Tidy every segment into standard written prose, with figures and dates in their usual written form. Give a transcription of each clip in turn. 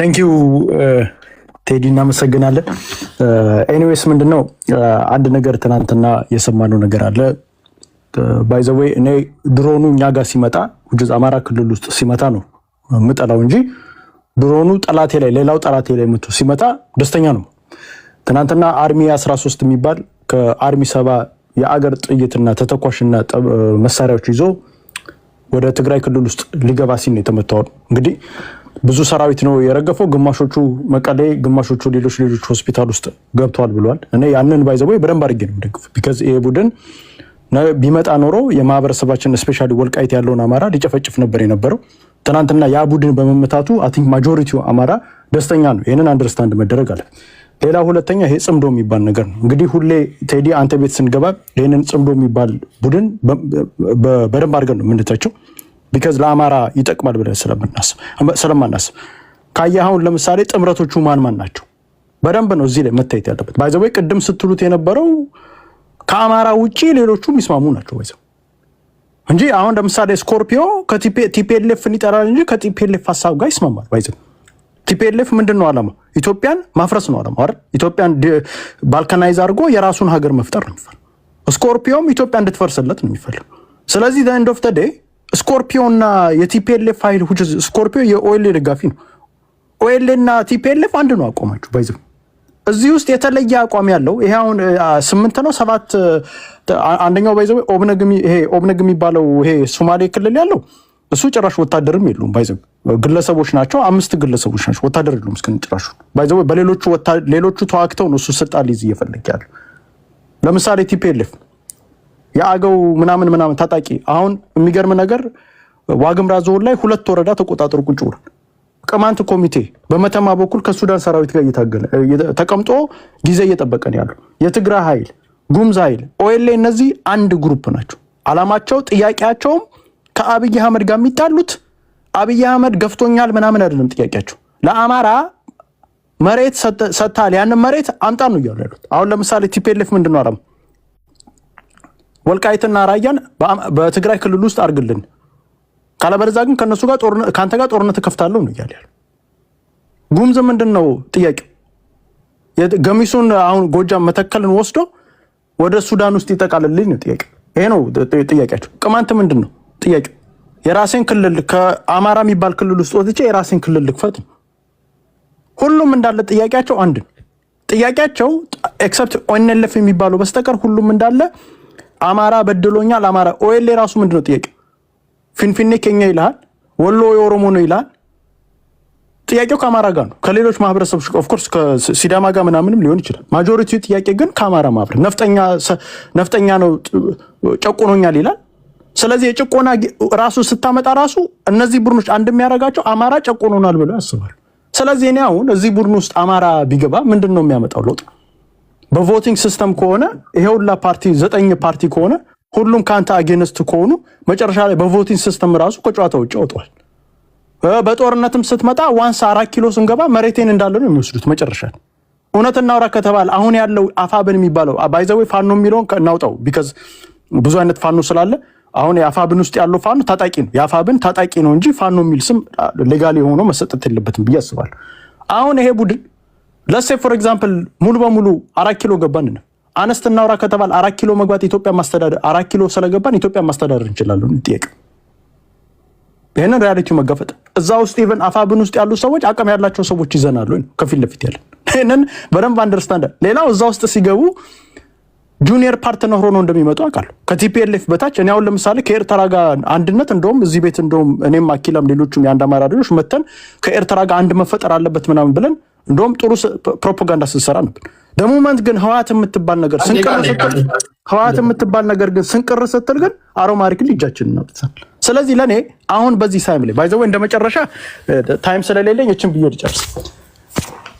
Thank you ቴዲ እናመሰግናለን። ኤኒዌይስ ምንድነው አንድ ነገር ትናንትና የሰማነው ነገር አለ። ባይ ዘ ዌይ እኔ ድሮኑ እኛ ጋር ሲመጣ ወደ አማራ ክልል ውስጥ ሲመጣ ነው ምጠላው እንጂ ድሮኑ ጠላቴ ላይ ሌላው ጠላቴ ላይ መጥቶ ሲመጣ ደስተኛ ነው። ትናንትና አርሚ 13 የሚባል ከአርሚ 7 የአገር ጥይትና ተተኳሽና መሳሪያዎች ይዞ ወደ ትግራይ ክልል ውስጥ ሊገባ ሲል የተመታው እንግዲህ ብዙ ሰራዊት ነው የረገፈው። ግማሾቹ መቀሌ፣ ግማሾቹ ሌሎች ሆስፒታል ውስጥ ገብተዋል ብለዋል። እኔ ያንን ባይዘው በደንብ አድርጌ ነው ደግፍ ቢካዝ ይሄ ቡድን ቢመጣ ኖሮ የማህበረሰባችን ስፔሻሊ ወልቃይት ያለውን አማራ ሊጨፈጭፍ ነበር የነበረው። ትናንትና ያ ቡድን በመመታቱ አይ ቲንክ ማጆሪቲው አማራ ደስተኛ ነው። ይሄንን አንደርስታንድ መደረግ አለ። ሌላ ሁለተኛ ይሄ ጽምዶ የሚባል ነገር ነው። እንግዲህ ሁሌ ቴዲ አንተ ቤት ስንገባ ይሄንን ጽምዶ የሚባል ቡድን በደንብ አድርገን ነው የምንተቸው ቢካዝ ለአማራ ይጠቅማል ብለን ስለማናስብ ካያሁን ለምሳሌ ጥምረቶቹ ማን ናቸው በደንብ ነው እዚህ ላይ መታየት ያለበት። ባይ ዘ ወይ ቅድም ስትሉት የነበረው ከአማራ ውጪ ሌሎቹ የሚስማሙ ናቸው ባይዘው እንጂ አሁን ለምሳሌ ስኮርፒዮ ከቲፒኤልኤፍ ይጠራል እንጂ ከቲፒኤልኤፍ ሐሳብ ጋር ይስማማል። ባይዘው ቲፒኤልኤፍ ምንድነው ዓላማው? ኢትዮጵያን ማፍረስ ነው ዓላማው አይደል? ኢትዮጵያን ባልካናይዝ አድርጎ የራሱን ሀገር መፍጠር ነው የሚፈልገው። ስኮርፒዮም ኢትዮጵያ እንድትፈርስለት ነው የሚፈልገው። ስለዚህ the end of the day ስኮርፒዮ እና የቲፒኤልኤፍ ፋይል ስኮርፒዮ የኦኤልኤ ደጋፊ ነው። ኦኤልኤ እና ቲፒኤልኤፍ አንድ ነው አቋማቸው ባይዘው። እዚህ ውስጥ የተለየ አቋም ያለው ይሄ አሁን 8 ነው 7 አንደኛው ባይዘው ኦብነግ የሚባለው ይሄ ሶማሌ ክልል ያለው እሱ ጭራሽ ወታደርም የለውም ባይዘው። ግለሰቦች ናቸው 5 ግለሰቦች ናቸው ወታደር የለውም እስከ ጭራሹ ባይዘው። ሌሎቹ ተዋክተው ነው እሱ ስልጣን ሊይዝ እየፈለገ ያለው። ለምሳሌ ቲፒኤልኤፍ የአገው ምናምን ታጣቂ አሁን የሚገርም ነገር ዋግምራ ዞን ላይ 2 ወረዳ ተቆጣጥሮ ቁጭ ብሏል። ቅማንት ኮሚቴ በመተማ በኩል ከሱዳን ሰራዊት ጋር እየታገለ ተቀምጦ ጊዜ እየጠበቀ ነው ያለው። የትግራይ ኃይል፣ ጉምዝ ኃይል፣ ኦኤልኤ እነዚህ አንድ ግሩፕ ናቸው። አላማቸው ጥያቄያቸውም ከአብይ አህመድ ጋር የሚጣሉት አብይ አህመድ ገፍቶኛል ምናምን አይደለም ጥያቄያቸው። ለአማራ መሬት ሰጥታል ያንን መሬት አምጣ ነው እያሉ ያሉት። አሁን ለምሳሌ ቲፒኤልኤፍ ምንድነው አላማ? ወልቃይትና ራያን በትግራይ ክልል ውስጥ አርግልን ካለበለዚያ ግን ከነሱ ጋር ካንተ ጋር ጦርነት ከፍታለሁ ነው እያለ ያለው። ጉምዝ ምንድነው ጥያቄው? ገሚሱን አሁን ጎጃም መተከልን ወስዶ ወደ ሱዳን ውስጥ ይጠቃልልኝ ነው ጥያቄው። ይሄ ነው ጥያቄያቸው። ቅማንት ምንድነው ጥያቄው? የራሴን ክልል ከአማራ የሚባል ክልል ውስጥ ወጥቼ የራሴን ክልል ልክፈት ነው። ሁሉም እንዳለ ጥያቄያቸው አንድ ነው። ጥያቄያቸው ኤክሰፕት ኦኤንኤልኤፍ የሚባለው በስተቀር ሁሉም እንዳለ አማራ በድሎኛል። አማራ ኦኤልኤ ራሱ ምንድነው ጥያቄው? ፊንፊኔ ከኛ ይላል፣ ወሎ የኦሮሞ ነው ይላል። ጥያቄው ከአማራ ጋር ነው። ከሌሎች ማህበረሰቦች ኦፍ ኮርስ ከሲዳማ ጋር ምናምንም ሊሆን ይችላል። ማጆሪቲው ጥያቄ ግን ከአማራ ማህበረ ነፍጠኛ ነው ጨቁኖኛል ይላል። ስለዚህ የጭቆና ራሱ ስታመጣ ራሱ እነዚህ ቡድኖች አንድ የሚያደርጋቸው አማራ ጨቁኖናል ብለው ያስባሉ። ስለዚህ እኔ አሁን እዚህ ቡድን ውስጥ አማራ ቢገባ ምንድነው የሚያመጣው ለውጥ? በቮቲንግ ሲስተም ከሆነ ይሄውላ ፓርቲ 9 ፓርቲ ከሆነ ሁሉም ካንተ አጌንስት ከሆኑ መጨረሻ ላይ በቮቲንግ ሲስተም ራሱ ከጨዋታ ውጭ ወጥቷል። በጦርነትም ስትመጣ ዋንስ 4 ኪሎ ስንገባ መሬቴን እንዳለ ነው የሚወስዱት መጨረሻ። እውነት እናውራ ከተባለ አሁን ያለው አፋብን የሚባለው ባይ ዘ ዌይ ፋኖ የሚለውን እናውጣው ቢካዝ ብዙ አይነት ፋኖ ስላለ አሁን የአፋብን ውስጥ ያለው ፋኖ ታጣቂ ነው። የአፋብን ታጣቂ ነው እንጂ ፋኖ የሚል ስም ሌጋሊ ሆኖ መሰጠት የለበትም ብዬ አስባለሁ። አሁን ይሄ ቡድን ለሴ ፎር ኤግዛምፕል ሙሉ በሙሉ 4 ኪሎ ገባን ነው አነስት እናውራ ከተባለ 4 ኪሎ መግባት ኢትዮጵያ ማስተዳደር 4 ኪሎ ስለገባን ኢትዮጵያ ማስተዳደር እንችላለን ነው ጥያቄ። ይሄንን ሪያሊቲው መጋፈጥ እዛ ውስጥ ኢቭን አፋብን ውስጥ ያሉ ሰዎች አቅም ያላቸው ሰዎች ይዘናሉ ነው ከፊት ለፊት ያለ። ይሄንን በደንብ አንደርስታንድ። ሌላው እዛ ውስጥ ሲገቡ ጁኒየር ፓርትነር ሆኖ እንደሚመጡ አውቃለሁ ከቲፒኤልኤፍ በታች። እኔ አሁን ለምሳሌ ከኤርትራ ጋር አንድነት እንደውም እዚህ ቤት እንደውም እኔም አኪላም ሌሎችም የአንድ አማራ ልጆች መተን ከኤርትራ ጋር አንድ መፈጠር አለበት ምናምን ብለን እንደውም ጥሩ ፕሮፓጋንዳ ስንሰራ ነበር። ደሞመንት ግን ህዋት የምትባል ነገር ስንቅር ስትል ግን አሮማሪክን ልጃችን እናጥተን። ስለዚህ ለኔ አሁን በዚህ ሳይም ላይ ባይዘው እንደመጨረሻ ታይም ስለሌለኝ እቺን ብዬ ልጨርስ።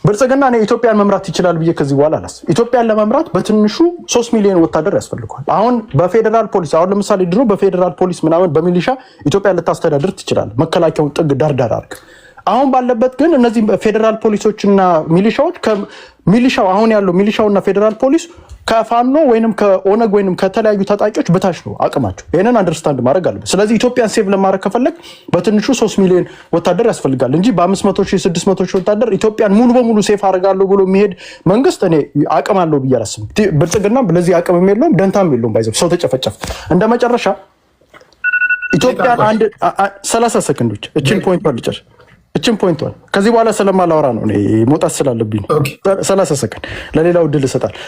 ብልጽግና እኔ ኢትዮጵያን መምራት ይችላል ብዬ ከዚህ በኋላ አላስብም። ኢትዮጵያን ለመምራት በትንሹ 3 ሚሊዮን ወታደር ያስፈልጋል። አሁን በፌደራል ፖሊስ አሁን ለምሳሌ ድሮ በፌደራል ፖሊስ ምናምን በሚሊሻ ኢትዮጵያን ልታስተዳድር ትችላለህ፣ መከላከያውን ጥግ ዳርዳር አድርግ። አሁን ባለበት ግን እነዚህ ፌደራል ፖሊሶችና ሚሊሻዎች ሚሊሻው አሁን ያለው ሚሊሻውና ፌደራል ፖሊስ ከፋኖ ወይንም ከኦነግ ወይንም ከተለያዩ ታጣቂዎች በታች ነው አቅማቸው። ይሄንን አንደርስታንድ ማድረግ አለበት። ስለዚህ ኢትዮጵያን ሴቭ ለማድረግ ከፈለግ በትንሹ 3 ሚሊዮን ወታደር ያስፈልጋል እንጂ በ500 ሺህ 600 ሺህ ወታደር ኢትዮጵያን ሙሉ በሙሉ ሴፍ አደርጋለሁ ብሎ የሚሄድ መንግስት እኔ አቅም አለው ብዬ አላስብም። ብልጽግና ለዚህ አቅም የለውም፣ ደንታም የለውም። ባይዘው ሰው ተጨፈጨፈ። እንደ መጨረሻ ኢትዮጵያን አንድ 30 ሰከንዶች እቺን ፖይንት ልጨርስ። እቺን ፖይንት ከዚህ በኋላ ስለማላወራ ነው እኔ መውጣት ስላለብኝ 30 ሰከንድ ለሌላው እድል እሰጣለሁ።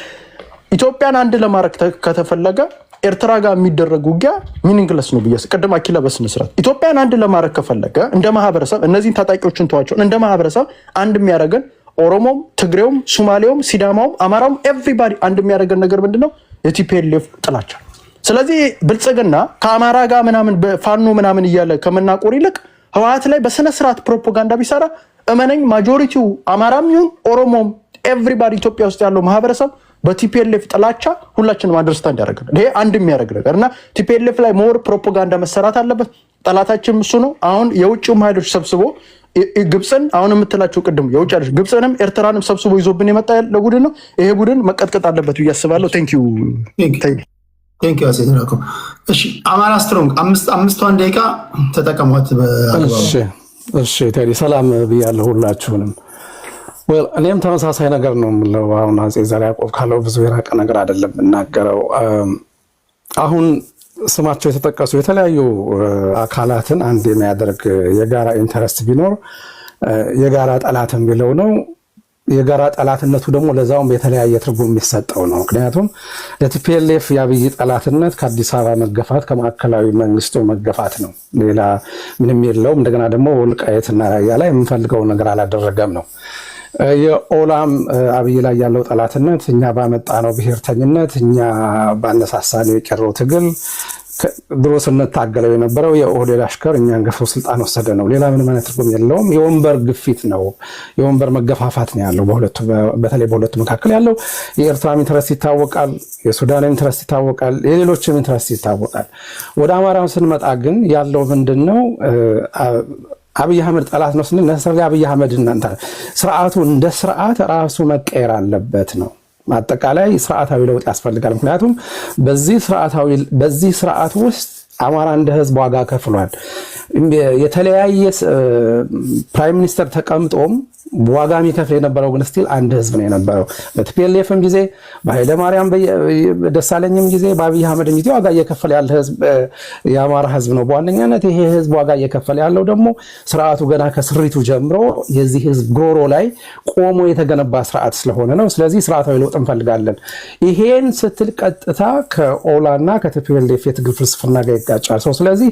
ኢትዮጵያን አንድ ለማድረግ ከተፈለገ ኤርትራ ጋር የሚደረግ ውጊያ ሚኒንግለስ ነው ብዬ ቅድም አኪላ በስነ ስርዓት ኢትዮጵያን አንድ ለማድረግ ከፈለገ እንደ ማህበረሰብ እነዚህን ታጣቂዎችን ተዋቸው፣ እንደ ማህበረሰብ አንድ የሚያደርገን ኦሮሞም፣ ትግሬውም፣ ሶማሌውም፣ ሲዳማውም፣ አማራውም ኤቭሪባዲ አንድ የሚያደርገን ነገር ምንድነው? የቲፒኤልኤፍ ጥላቻ። ስለዚህ ብልጽግና ከአማራ ጋር ምናምን በፋኖ ምናምን እያለ ከመናቆር ይልቅ ህወሓት ላይ በስነ ስርዓት ፕሮፓጋንዳ ቢሰራ እመነኝ ማጆሪቲው አማራም ይሁን ኦሮሞም ኤቭሪባዲ ኢትዮጵያ ውስጥ ያለው ማህበረሰብ በቲፒኤልኤፍ ጥላቻ ሁላችንም አንደርስታንድ ያደርጋል። ይሄ አንድ የሚያደርግ ነገር እና ቲፒኤልኤፍ ላይ ሞር ፕሮፓጋንዳ መሰራት አለበት። ጠላታችን እሱ ነው። አሁን የውጭም ኃይሎች ሰብስቦ ግብፅን አሁን የምትላቸው ቅድም የውጭ ኃይሎች ግብፅንም ኤርትራንም ሰብስቦ ይዞብን የመጣ ያለ ቡድን ነው። ይሄ ቡድን መቀጥቀጥ አለበት ብዬ አስባለሁ። ቴንኪዩ አሴተራኮ። እሺ አማራ ስትሮንግ አምስቷን ደቂቃ ተጠቀሟት በአግባቡ። እሺ ቴዲ ሰላም ብያለሁ ሁላችሁንም። እኔም ተመሳሳይ ነገር ነው የምለው። አሁን አፄ ዘርዓ ያዕቆብ ካለው ብዙ የራቀ ነገር አይደለም የምናገረው። አሁን ስማቸው የተጠቀሱ የተለያዩ አካላትን አንድ የሚያደርግ የጋራ ኢንተረስት ቢኖር የጋራ ጠላትን ቢለው ነው። የጋራ ጠላትነቱ ደግሞ ለዛውም የተለያየ ትርጉም የሚሰጠው ነው። ምክንያቱም ለቲፒኤልኤፍ የአብይ ጠላትነት ከአዲስ አበባ መገፋት፣ ከማዕከላዊ መንግስቱ መገፋት ነው። ሌላ ምንም የለውም። እንደገና ደግሞ ወልቃይትና ራያ ላይ የምንፈልገው ነገር አላደረገም ነው። የኦላም አብይ ላይ ያለው ጠላትነት እኛ ባመጣ ነው ብሔርተኝነት፣ እኛ ባነሳሳነው የቄሮ ትግል ድሮ ስንታገለው የነበረው የኦህዴድ አሽከር እኛን ገፎ ስልጣን ወሰደ ነው። ሌላ ምንም አይነት ትርጉም የለውም። የወንበር ግፊት ነው፣ የወንበር መገፋፋት ነው ያለው በሁለቱ በተለይ በሁለቱ መካከል ያለው። የኤርትራም ኢንትረስት ይታወቃል፣ የሱዳንም ኢንትረስት ይታወቃል፣ የሌሎችም ኢንትረስት ይታወቃል። ወደ አማራው ስንመጣ ግን ያለው ምንድነው? አብይ አህመድ ጠላት ነው ስንል ነሰር አብይ አህመድ እናንተ ስርዓቱ እንደ ስርዓት ራሱ መቀየር አለበት ነው። አጠቃላይ ስርዓታዊ ለውጥ ያስፈልጋል። ምክንያቱም በዚህ ስርዓት ውስጥ አማራ እንደ ህዝብ ዋጋ ከፍሏል። የተለያየ ፕራይም ሚኒስተር ተቀምጦም ዋጋ የሚከፍል የነበረው ግን ስቲል አንድ ህዝብ ነው የነበረው። በቲፒኤልኤፍም ጊዜ በኃይለ ማርያም ደሳለኝም ጊዜ በአብይ አህመድም ጊዜ ዋጋ እየከፈለ ያለ ህዝብ የአማራ ህዝብ ነው። በዋነኛነት ይሄ ህዝብ ዋጋ እየከፈለ ያለው ደግሞ ስርዓቱ ገና ከስሪቱ ጀምሮ የዚህ ህዝብ ጉሮሮ ላይ ቆሞ የተገነባ ስርዓት ስለሆነ ነው። ስለዚህ ስርዓታዊ ለውጥ እንፈልጋለን። ይሄን ስትል ቀጥታ ከኦላና ከቲፒኤልኤፍ የትግል ፍልስፍና ጋር ይጋጫል ሰው። ስለዚህ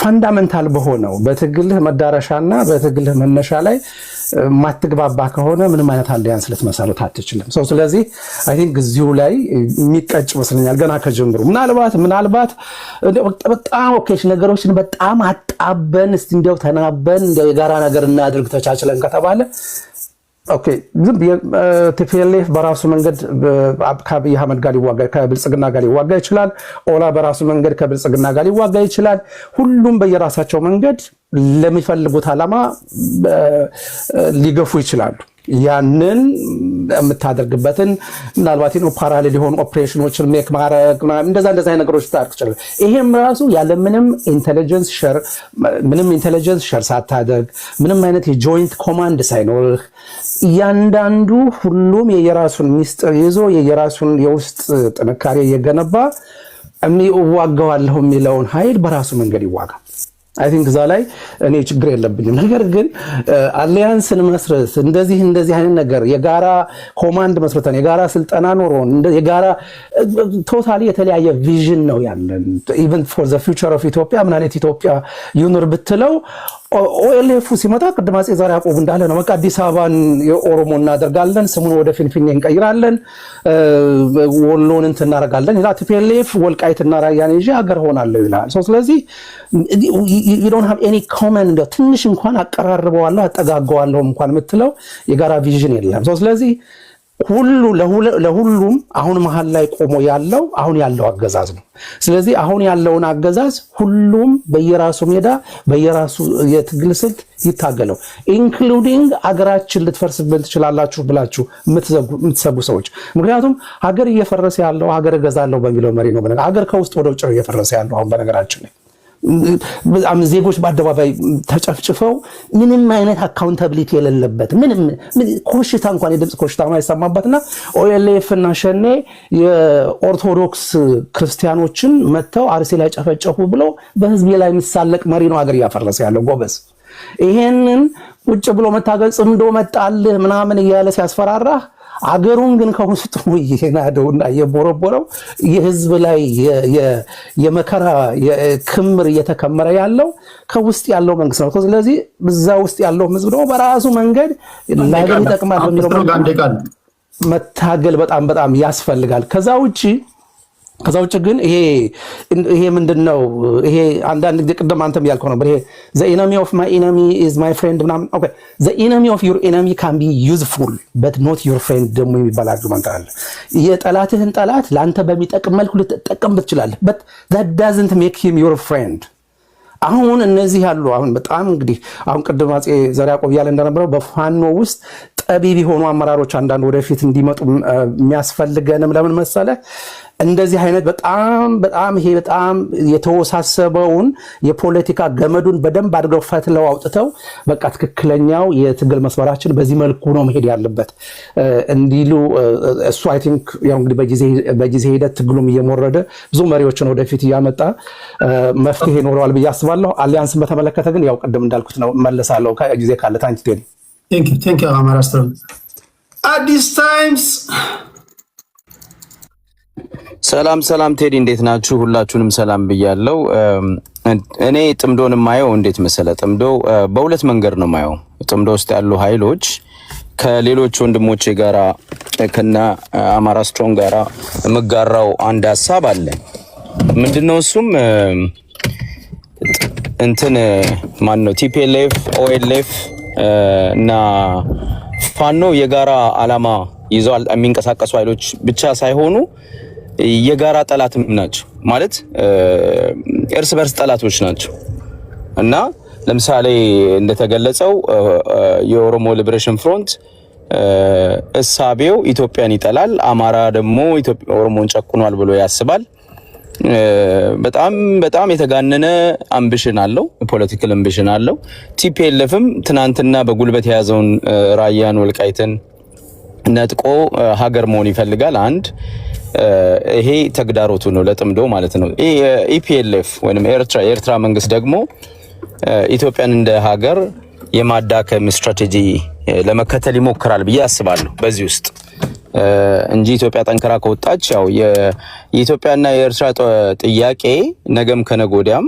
ፋንዳሜንታል በሆነው በትግልህ መዳረሻና በትግልህ መነሻ ላይ ማትግባባ ከሆነ ምንም አይነት አሊያንስ ልትመሰረት አትችልም። ስለዚህ አይ ቲንክ እዚሁ ላይ የሚቀጭ መስለኛል ገና ከጀምሩ። ምናልባት በጣም ኦኬሽ ነገሮችን በጣም አጣበን እስቲ እንዲያው ተናበን እንዲያው የጋራ ነገር እናድርግ ተቻችለን ከተባለ ኦኬ። ግን ቲፒኤልኤፍ በራሱ መንገድ ከአብይ አህመድ ጋር ሊዋጋ ከብልጽግና ጋር ሊዋጋ ይችላል። ኦላ በራሱ መንገድ ከብልጽግና ጋር ሊዋጋ ይችላል። ሁሉም በየራሳቸው መንገድ ለሚፈልጉት ዓላማ ሊገፉ ይችላሉ። ያንን የምታደርግበትን ምናልባት ነው ፓራሌል የሆኑ ኦፕሬሽኖችን ሜክ ማድረግ እንደዛ ነገሮች ታርክ ይችላል። ይሄም ራሱ ያለ ምንም ኢንተለጀንስ ሸር ሳታደርግ ምንም አይነት የጆይንት ኮማንድ ሳይኖርህ እያንዳንዱ ሁሉም የየራሱን ሚስጥር ይዞ የየራሱን የውስጥ ጥንካሬ እየገነባ እዋጋዋለሁ የሚለውን ኃይል በራሱ መንገድ ይዋጋ። አይ ቲንክ እዛ ላይ እኔ ችግር የለብኝም። ነገር ግን አሊያንስን መስረት እንደዚህ አይነት ነገር የጋራ ኮማንድ መስረተን የጋራ ስልጠና ኖሮን የጋራ ቶታሊ የተለያየ ቪዥን ነው ያለን። ኢቨን ፎር ዘ ፊውቸር ኦፍ ኢትዮጵያ ምን አይነት ኢትዮጵያ ይኑር ብትለው ኦኤልኤፍ ሲመጣ ቅድም አፄ ዘርዓ ያዕቆብ እንዳለ ነው። በቃ አዲስ አበባን የኦሮሞ እናደርጋለን፣ ስሙን ወደ ፊንፊኔ እንቀይራለን፣ ወሎን እንትን እናደርጋለን ይላል። ቲፒኤልኤፍ ወልቃይትና ራያን ይዤ ሀገር ሆናለሁ ይላል። ስለዚህ you don't have any common እንደው ትንሽ እንኳን አቀራርበዋለሁ አጠጋጋዋለሁ እንኳን የምትለው የጋራ ቪዥን የለም። ስለዚህ ሁሉ ለሁሉም አሁን መሀል ላይ ቆሞ ያለው አሁን ያለው አገዛዝ ነው። ስለዚህ አሁን ያለውን አገዛዝ ሁሉም በየራሱ ሜዳ በየራሱ የትግል ስልት ይታገለው ኢንክሉዲንግ አገራችን ልትፈርስብን ትችላላችሁ ብላችሁ የምትሰጉ ሰዎች። ምክንያቱም ሀገር እየፈረሰ ያለው ሀገር እገዛለሁ በሚለው መሪ ነው። ሀገር ከውስጥ ወደ ውጭ እየፈረሰ ያለው አሁን በነገራችን ላይ ዜጎች በአደባባይ ተጨፍጭፈው ምንም አይነት አካውንታቢሊቲ የሌለበት ምንም ኮሽታ እንኳን የድምፅ ኮሽታ ማይሰማበትና ኦኤልኤፍ እና ሸኔ የኦርቶዶክስ ክርስቲያኖችን መተው አርሲ ላይ ጨፈጨፉ ብሎ በህዝብ ላይ የሚሳለቅ መሪ ነው ሀገር እያፈረሰ ያለው ጎበዝ። ይሄንን ቁጭ ብሎ መታገል ጽምዶ መጣልህ ምናምን እያለ ሲያስፈራራህ አገሩን ግን ከውስጡ የናደውና የቦረቦረው የህዝብ ላይ የመከራ ክምር እየተከመረ ያለው ከውስጥ ያለው መንግስት ነው። ስለዚህ በዛ ውስጥ ያለው ህዝብ ደግሞ በራሱ መንገድ ለሀገር ይጠቅማል በሚለው መታገል በጣም በጣም ያስፈልጋል። ከዛ ውጭ ግን ይሄ ምንድነው? ይሄ አንዳንድ ጊዜ ቅድም አንተም ያልከው ነበር። ይሄ the enemy of my enemy is my friend ምናምን። ኦኬ the enemy of your enemy can be useful but not your friend ደግሞ የሚባል አርጉመንት አለ። የጠላትህን ጠላት ለአንተ በሚጠቅም መልኩ ልትጠቀም ትችላለህ but that doesn't make him your friend። አሁን እነዚህ ያሉ አሁን በጣም እንግዲህ አሁን ቅድም አፄ ዘርዓ ያዕቆብ ያለ እንደነበረው በፋኖ ውስጥ ጠቢብ የሆኑ አመራሮች አንዳንድ ወደፊት እንዲመጡ የሚያስፈልገንም ለምን መሰለ እንደዚህ አይነት በጣም ይሄ በጣም የተወሳሰበውን የፖለቲካ ገመዱን በደንብ አድርገው ፈትለው አውጥተው በቃ ትክክለኛው የትግል መስመራችን በዚህ መልኩ ነው መሄድ ያለበት እንዲሉ እሱ አይ ቲንክ ያው እንግዲህ በጊዜ ሂደት ትግሉም እየሞረደ ብዙ መሪዎችን ወደፊት እያመጣ መፍትሄ ይኖረዋል ብዬ አስባለሁ። አሊያንስን በተመለከተ ግን ያው ቅድም እንዳልኩት ነው መለሳለሁ ጊዜ ካለ ቴንክ ዩ አማራ ስትሮንግ አዲስ ታይምስ። ሰላም ቴዲ እንዴት ናችሁ? ሁላችሁንም ሰላም ብያለሁ። እኔ ጥምዶን ማየው እንዴት መሰለ፣ ጥምዶ በሁለት መንገድ ነው ማየው። ጥምዶ ውስጥ ያሉ ኃይሎች ከሌሎች ወንድሞቼ ጋራ ከና አማራ ስትሮንግ ጋራ የምጋራው አንድ ሐሳብ አለ። ምንድነው እሱም እንትን ማን ነው ቲፒኤልኤፍ ኦኤልኤፍ እና ፋኖ የጋራ አላማ ይዘው የሚንቀሳቀሱ ኃይሎች ብቻ ሳይሆኑ የጋራ ጠላትም ናቸው ማለት እርስ በርስ ጠላቶች ናቸው። እና ለምሳሌ እንደተገለጸው የኦሮሞ ሊበሬሽን ፍሮንት እሳቤው ኢትዮጵያን ይጠላል፣ አማራ ደግሞ ኦሮሞን ጨቁኗል ብሎ ያስባል። በጣም የተጋነነ አምቢሽን አለው፣ ፖለቲካል አምቢሽን አለው። ቲፒኤልኤፍም ትናንትና በጉልበት የያዘውን ራያን ወልቃይትን ነጥቆ ሀገር መሆን ይፈልጋል። አንድ ይሄ ተግዳሮቱ ነው ለጥምዶ ማለት ነው። ኢፒኤልኤፍ ወይንም የኤርትራ መንግስት ደግሞ ኢትዮጵያን እንደ ሀገር የማዳከም ስትራቴጂ ለመከተል ይሞክራል ብዬ አስባለሁ በዚህ ውስጥ እንጂ ኢትዮጵያ ጠንከራ ከወጣች ያው የኢትዮጵያና የኤርትራ ጥያቄ ነገም ከነጎዲያም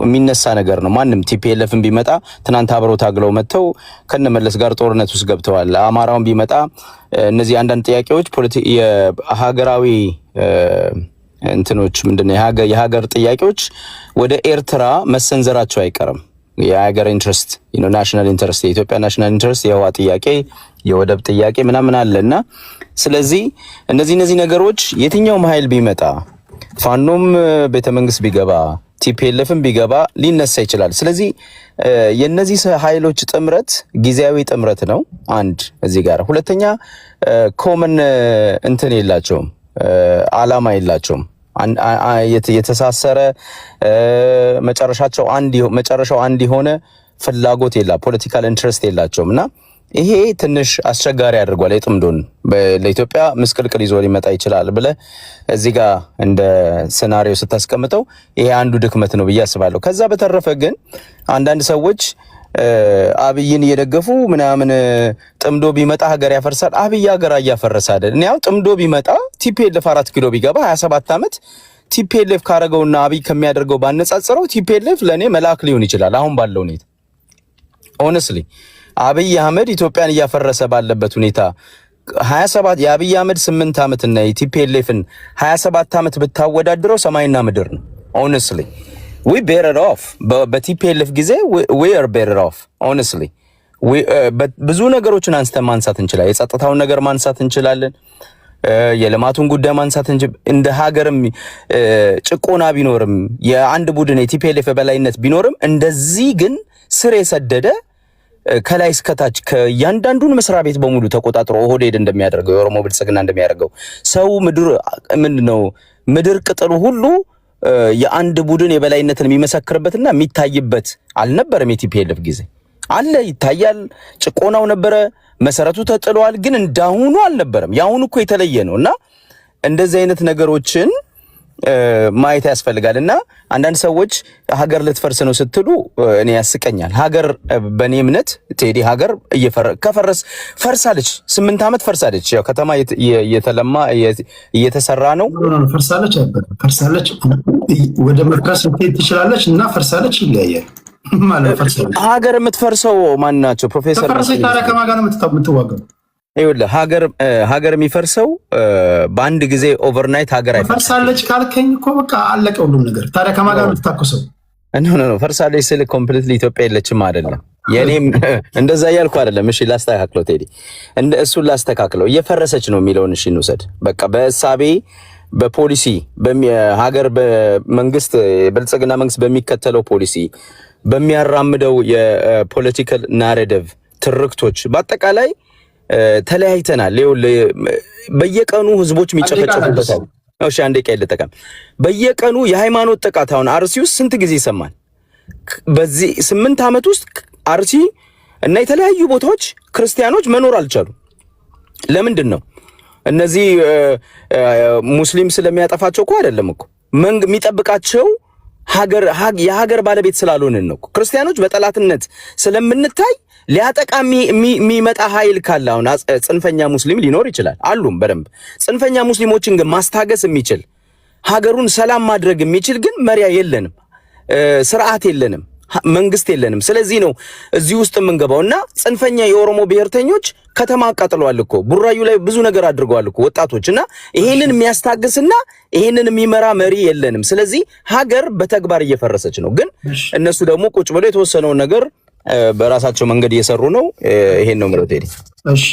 የሚነሳ ነገር ነው። ማንም ቲፒኤልኤፍን ቢመጣ ትናንት አብረው ታግለው መጥተው ከነመለስ ጋር ጦርነት ውስጥ ገብተዋል። አማራውን ቢመጣ እነዚህ አንዳንድ ጥያቄዎች ሀገራዊ እንትኖች ምንድነው የሀገር ጥያቄዎች ወደ ኤርትራ መሰንዘራቸው አይቀርም። የሀገር ኢንትረስት ናሽናል ኢንትረስት የኢትዮጵያ ናሽናል ኢንትረስት የህዋ ጥያቄ የወደብ ጥያቄ ምናምን አለና ስለዚህ እነዚህ ነገሮች የትኛውም ኃይል ቢመጣ ፋኖም ቤተመንግስት ቢገባ ቲፒኤልኤፍም ቢገባ ሊነሳ ይችላል። ስለዚህ የነዚህ ኃይሎች ጥምረት ጊዜያዊ ጥምረት ነው። አንድ እዚህ ጋር ሁለተኛ ኮመን እንትን የላቸውም፣ አላማ የላቸውም። የተሳሰረ መጨረሻው አንድ የሆነ ፍላጎት ፖለቲካል ኢንትረስት የላቸውም እና ይሄ ትንሽ አስቸጋሪ አድርጓል። የጥምዶን ለኢትዮጵያ ምስቅልቅል ይዞ ሊመጣ ይችላል ብለ እዚህ ጋር እንደ ሴናሪዮ ስታስቀምጠው ይሄ አንዱ ድክመት ነው ብዬ አስባለሁ። ከዛ በተረፈ ግን አንዳንድ ሰዎች አብይን እየደገፉ ምናምን ጥምዶ ቢመጣ ሀገር ያፈርሳል። አብይ ሀገር እያፈረሰ አይደል? እኔ ያው ጥምዶ ቢመጣ ቲፒኤልኤፍ 4 ኪሎ ቢገባ 27 ዓመት ቲፒኤልኤፍ ካረገውና አብይ ከሚያደርገው ባነጻጽረው ቲፒኤልኤፍ ለኔ መልአክ ሊሆን ይችላል አሁን ባለው ሁኔታ ሆነስሊ አብይ አህመድ ኢትዮጵያን እያፈረሰ ባለበት ሁኔታ 27 የአብይ አህመድ 8 ዓመት እና የቲፒኤልኤፍን 27 ዓመት ብታወዳድረው ሰማይና ምድር ነው። honestly we better off በቲፒኤልኤፍ ጊዜ we are better off honestly ብዙ ነገሮችን አንስተን ማንሳት እንችላለን። የጸጥታውን ነገር ማንሳት እንችላለን። የልማቱን ጉዳይ ማንሳት እንደ ሀገርም ጭቆና ቢኖርም የአንድ ቡድን የቲፒኤልኤፍ በላይነት ቢኖርም እንደዚህ ግን ስር የሰደደ ከላይ እስከታች ከእያንዳንዱን መስሪያ ቤት በሙሉ ተቆጣጥሮ ኦህዴድ እንደሚያደርገው የኦሮሞ ብልጽግና እንደሚያደርገው ሰው ምድር ቅጥሉ ሁሉ የአንድ ቡድን የበላይነትን የሚመሰክርበትና የሚታይበት አልነበረም። የቲፒኤልኤፍ ጊዜ አለ ይታያል። ጭቆናው ነበረ፣ መሰረቱ ተጥሏል። ግን እንዳሁኑ አልነበረም። ያሁኑ እኮ የተለየ ነውና እንደዚህ አይነት ነገሮችን ማየት ያስፈልጋልና አንዳንድ ሰዎች ሀገር ልትፈርስ ነው ስትሉ እኔ ያስቀኛል። ሀገር በኔ እምነት ቴዲ ሀገር ፈርሳለች። 8 ዓመት ፈርሳለች። ያው ከተማ እየተለማ እየተሰራ ነው። ፈርሳለች ወደ መፍረስ ትችላለች እና ፈርሳለች ይለያያል ማለት ፈርሳለች። ሀገር የምትፈርሰው ማን ናቸው? ፕሮፌሰር ፈርሳለች ታዲያ ከማን ጋር ነው የምትዋጋው? ይኸውልህ ሀገር የሚፈርሰው በአንድ ጊዜ ኦቨርናይት ሀገር አይፈርስም። ፈርሳለች ካልከኝ እኮ በቃ አለቀ ሁሉም ነገር። ታዲያ ከማን ጋር ነው የምትታኮሰው? ኖ ፈርሳለች ስል ኮምፕሊትሊ ኢትዮጵያ የለችም አይደለም። የኔም እንደዛ እያልኩ አይደለም። እሺ ላስተካክለው ቴዲ፣ እሱን ላስተካክለው። እየፈረሰች ነው የሚለውን እሺ እንውሰድ። በቃ በእሳቤ በፖሊሲ ሀገር በመንግስት ብልጽግና መንግስት በሚከተለው ፖሊሲ በሚያራምደው የፖለቲካል ናሬቲቭ ትርክቶች በአጠቃላይ ተለያይተናል። በየቀኑ ህዝቦች የሚጨፈጨፉበታል። እሺ አንዴ ቀይ ልጠቀም። በየቀኑ የሃይማኖት ጥቃት አሁን አርሲ ውስጥ ስንት ጊዜ ይሰማል? በዚህ 8 ዓመት ውስጥ አርሲ እና የተለያዩ ቦታዎች ክርስቲያኖች መኖር አልቻሉም። ለምንድን ነው? እነዚህ ሙስሊም ስለሚያጠፋቸው እኮ አይደለም እኮ የሚጠብቃቸው የሀገር ባለቤት ስላልሆንን ነው። ክርስቲያኖች በጠላትነት ስለምንታይ ሊያጠቃ የሚመጣ ኃይል ካለ አሁን ጽንፈኛ ሙስሊም ሊኖር ይችላል አሉም በደንብ ጽንፈኛ ሙስሊሞችን ግን ማስታገስ የሚችል ሀገሩን ሰላም ማድረግ የሚችል ግን መሪያ የለንም፣ ስርዓት የለንም፣ መንግስት የለንም። ስለዚህ ነው እዚህ ውስጥ የምንገባውና ጽንፈኛ የኦሮሞ ብሔርተኞች ከተማ አቃጥለዋል እኮ ቡራዩ ላይ ብዙ ነገር አድርገዋል እኮ ወጣቶችና ይሄንን የሚያስታግስና ይሄንን የሚመራ መሪ የለንም። ስለዚህ ሀገር በተግባር እየፈረሰች ነው። ግን እነሱ ደግሞ ቁጭ ብለው የተወሰነውን ነገር በራሳቸው መንገድ እየሰሩ ነው። ይሄን ነው ምረጥ ሄዲ። እሺ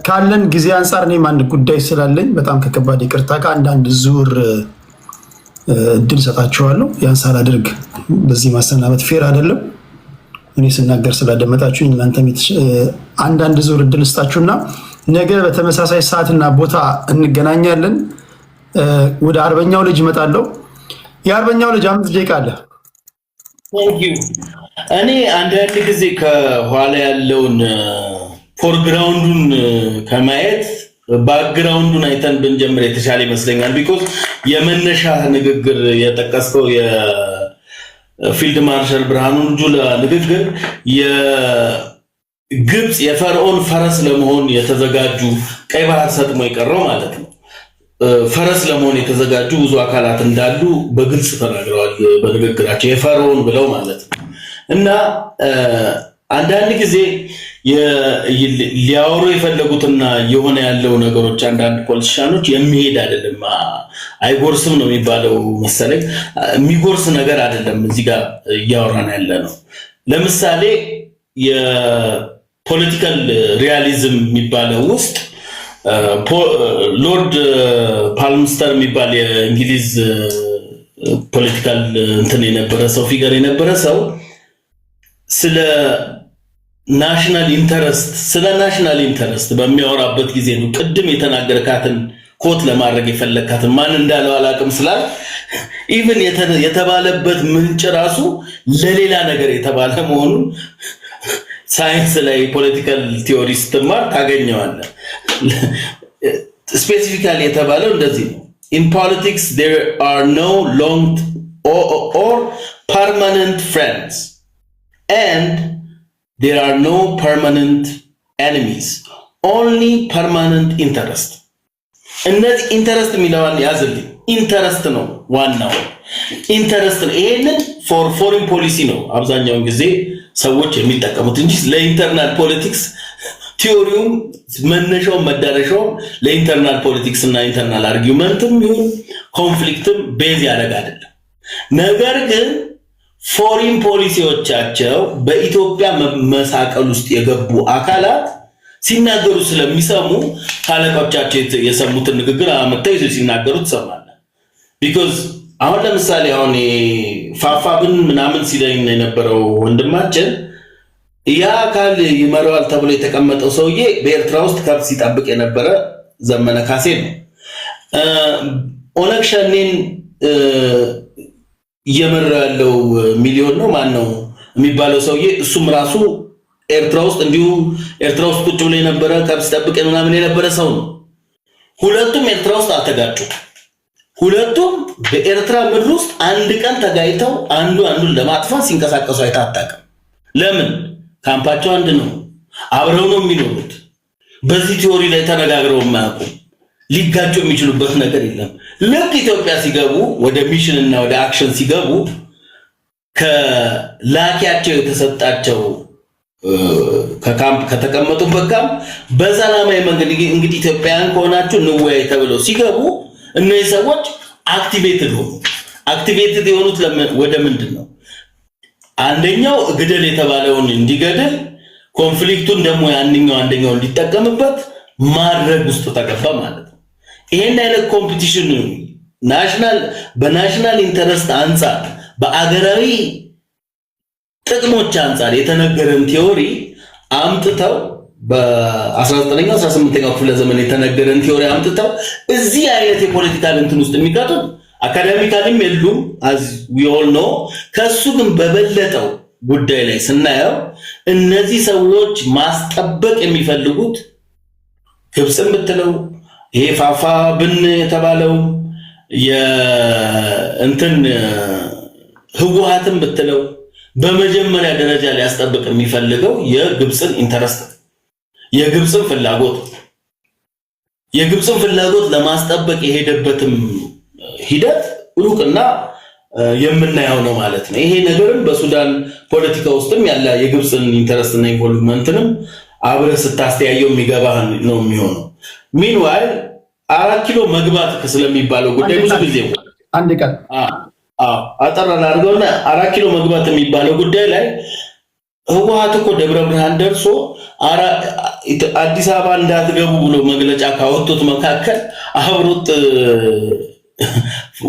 ካለን ጊዜ አንፃር እኔም አንድ ጉዳይ ስላለኝ በጣም ከከባድ ይቅርታ ከአንዳንድ ዙር እድል ሰጣችኋለሁ። ያን ሳላደርግ በዚህ ማሰናበት ፌር አይደለም። እኔ ስናገር ስላደመጣችሁኝ እናንተም አንዳንድ ዙር እድል ስጣችሁና ነገ በተመሳሳይ ሰዓትና ቦታ እንገናኛለን። ወደ አርበኛው ልጅ እመጣለሁ። የአርበኛው ልጅ 5 ደቂቃ አለ። እኔ አንዳንድ ጊዜ ከኋላ ያለውን ፎርግራውንዱን ከማየት ባክግራውንዱን አይተን ብንጀምር የተሻለ ይመስለኛል። ቢኮዝ የመነሻ ንግግር የጠቀስከው የፊልድ ማርሻል ብርሃኑ ጁላ ንግግር የግብፅ የፈርዖን ፈረስ ለመሆን የተዘጋጁ ቀይ ባህር ሰጥሞ የቀረው ማለት ነው ፈረስ ለመሆን የተዘጋጁ ብዙ አካላት እንዳሉ በግልጽ ተናግረዋል በንግግራቸው የፈርዖን ብለው ማለት ነው። እና አንዳንድ ጊዜ ሊያወሩ የፈለጉትና የሆነ ያለው ነገሮች አንዳንድ ፖለቲሻኖች የሚሄድ አይደለም አይጎርስም ነው የሚባለው መሰለኝ የሚጎርስ ነገር አይደለም እዚህ ጋር እያወራን ያለ ነው። ለምሳሌ የፖለቲካል ሪያሊዝም የሚባለው ውስጥ ሎርድ ፓልምስተር የሚባል የእንግሊዝ ፖለቲካል እንትን የነበረ ሰው ፊገር የነበረ ሰው ስለ ናሽናል ኢንተረስት በሚያወራበት ጊዜ ነው ቅድም የተናገርካትን ኮት ለማድረግ የፈለካትን ማን እንዳለው አላቅም ስላል ኢቭን የተባለበት ምንጭ ራሱ ለሌላ ነገር የተባለ መሆኑን ሳይንስ ላይ ፖለቲካል ቲዮሪ ስትማር ታገኘዋለህ። ስፔሲፊካሊ የተባለው እንደዚህ ነው። In politics there are no long or permanent friends and there are no permanent enemies, only permanent interest. እነዚህ ኢንተረስት የሚለውን ያዝልኝ። ኢንተረስት ነው ዋናው ኢንተረስት ነው። ይሄንን ፎር ፎሪን ፖሊሲ ነው አብዛኛውን ጊዜ ሰዎች የሚጠቀሙት እንጂ ለኢንተርናል ፖለቲክስ ቲዮሪውም መነሻው መዳረሻው ለኢንተርናል ፖለቲክስ እና ኢንተርናል አርጊውመንትም ይሁን ኮንፍሊክትም ቤዝ ያደርግ አይደለም። ነገር ግን ፎሪን ፖሊሲዎቻቸው በኢትዮጵያ መሳቀል ውስጥ የገቡ አካላት ሲናገሩ ስለሚሰሙ ካለቆቻቸው የሰሙትን ንግግር አመጣው ሲናገሩ ትሰማለህ። ቢኮዝ አሁን ለምሳሌ አሁን ፋፋብን ምናምን ሲለኝ የነበረው ወንድማችን ያ አካል ይመራዋል ተብሎ የተቀመጠው ሰውዬ በኤርትራ ውስጥ ከብት ሲጠብቅ የነበረ ዘመነ ካሴ ነው። ኦነግ ሸኔን እየመራ ያለው ሚሊዮን ነው ማን ነው የሚባለው ሰውዬ እሱም ራሱ ኤርትራ ውስጥ እንዲሁ ኤርትራ ውስጥ ቁጭ ብሎ የነበረ ከብት ሲጠብቅ ምናምን የነበረ ሰው ነው። ሁለቱም ኤርትራ ውስጥ አልተጋጩም። ሁለቱም በኤርትራ ምድር ውስጥ አንድ ቀን ተጋይተው አንዱ አንዱን ለማጥፋት ሲንቀሳቀሱ አይታጣቅም። ለምን? ካምፓቸው አንድ ነው። አብረው ነው የሚኖሩት። በዚህ ቲዮሪ ላይ ተነጋግረው የማያውቁ ሊጋጩ የሚችሉበት ነገር የለም። ልክ ኢትዮጵያ ሲገቡ ወደ ሚሽን እና ወደ አክሽን ሲገቡ ከላኪያቸው የተሰጣቸው ከካምፕ ከተቀመጡበት ካምፕ በሰላማዊ መንገድ እንግዲህ ኢትዮጵያውያን ከሆናችሁ እንወያይ ተብለው ሲገቡ እነዚህ ሰዎች አክቲቬትድ ሆኑ። አክቲቬትድ የሆኑት ወደ ምንድን ነው? አንደኛው ግደል የተባለውን እንዲገደል ኮንፍሊክቱን ደግሞ ያንኛው አንደኛው እንዲጠቀምበት ማድረግ ውስጥ ተገባ ማለት ነው። ይሄን አይነት ኮምፒቲሽን በናሽናል ኢንተረስት አንፃር በአገራዊ ጥቅሞች አንፃር የተነገረን ቲዮሪ አምጥተው በ19ኛው 18ኛው ክፍለ ዘመን የተነገረን ቲዮሪ አምጥተው እዚህ አይነት የፖለቲካል እንትን ውስጥ የሚቀጥሉ አካዳሚካልም የሉም as we all know። ከሱ ግን በበለጠው ጉዳይ ላይ ስናየው እነዚህ ሰዎች ማስጠበቅ የሚፈልጉት ግብጽን ብትለው ይሄ ፋፋ ብን የተባለው የእንትን ህወሓትን ብትለው በመጀመሪያ ደረጃ ሊያስጠብቅ የሚፈልገው የግብጽን ኢንተረስት የግብጽን ፍላጎት ለማስጠበቅ የሄደበትም ሂደት ሩቅና የምናየው ነው ማለት ነው። ይሄ ነገርም በሱዳን ፖለቲካ ውስጥም ያለ የግብጽን ኢንተረስት እና ኢንቮልቭመንትንም አብረ ስታስተያየው የሚገባ ነው የሚሆነው። ሚንዋይል 4 ኪሎ መግባት ስለሚባለው ጉዳይ ብዙ ጊዜ አንድ ቀን አጠራና አድርገውና 4 ኪሎ መግባት የሚባለው ጉዳይ ላይ ህወሓት እኮ ደብረ ብርሃን ደርሶ አዲስ አበባ እንዳትገቡ ብሎ መግለጫ ካወጡት መካከል አብሮት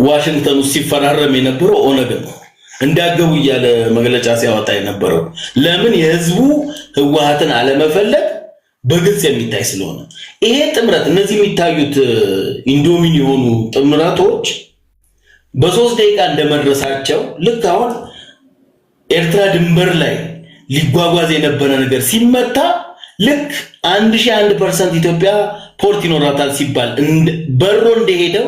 ዋሽንግተን ውስጥ ሲፈራረም የነበረው ኦነግ ነው። እንዳገቡ እያለ መግለጫ ሲያወጣ የነበረው ለምን? የህዝቡ ህወሓትን አለመፈለግ በግልጽ የሚታይ ስለሆነ። ይሄ ጥምረት እነዚህ የሚታዩት ኢንዶሚን የሆኑ ጥምረቶች በ3 ደቂቃ እንደመረሳቸው ልክ አሁን ኤርትራ ድንበር ላይ ሊጓጓዝ የነበረ ነገር ሲመታ ልክ 1001% ኢትዮጵያ ፖርት ይኖራታል ሲባል በሮ እንደሄደው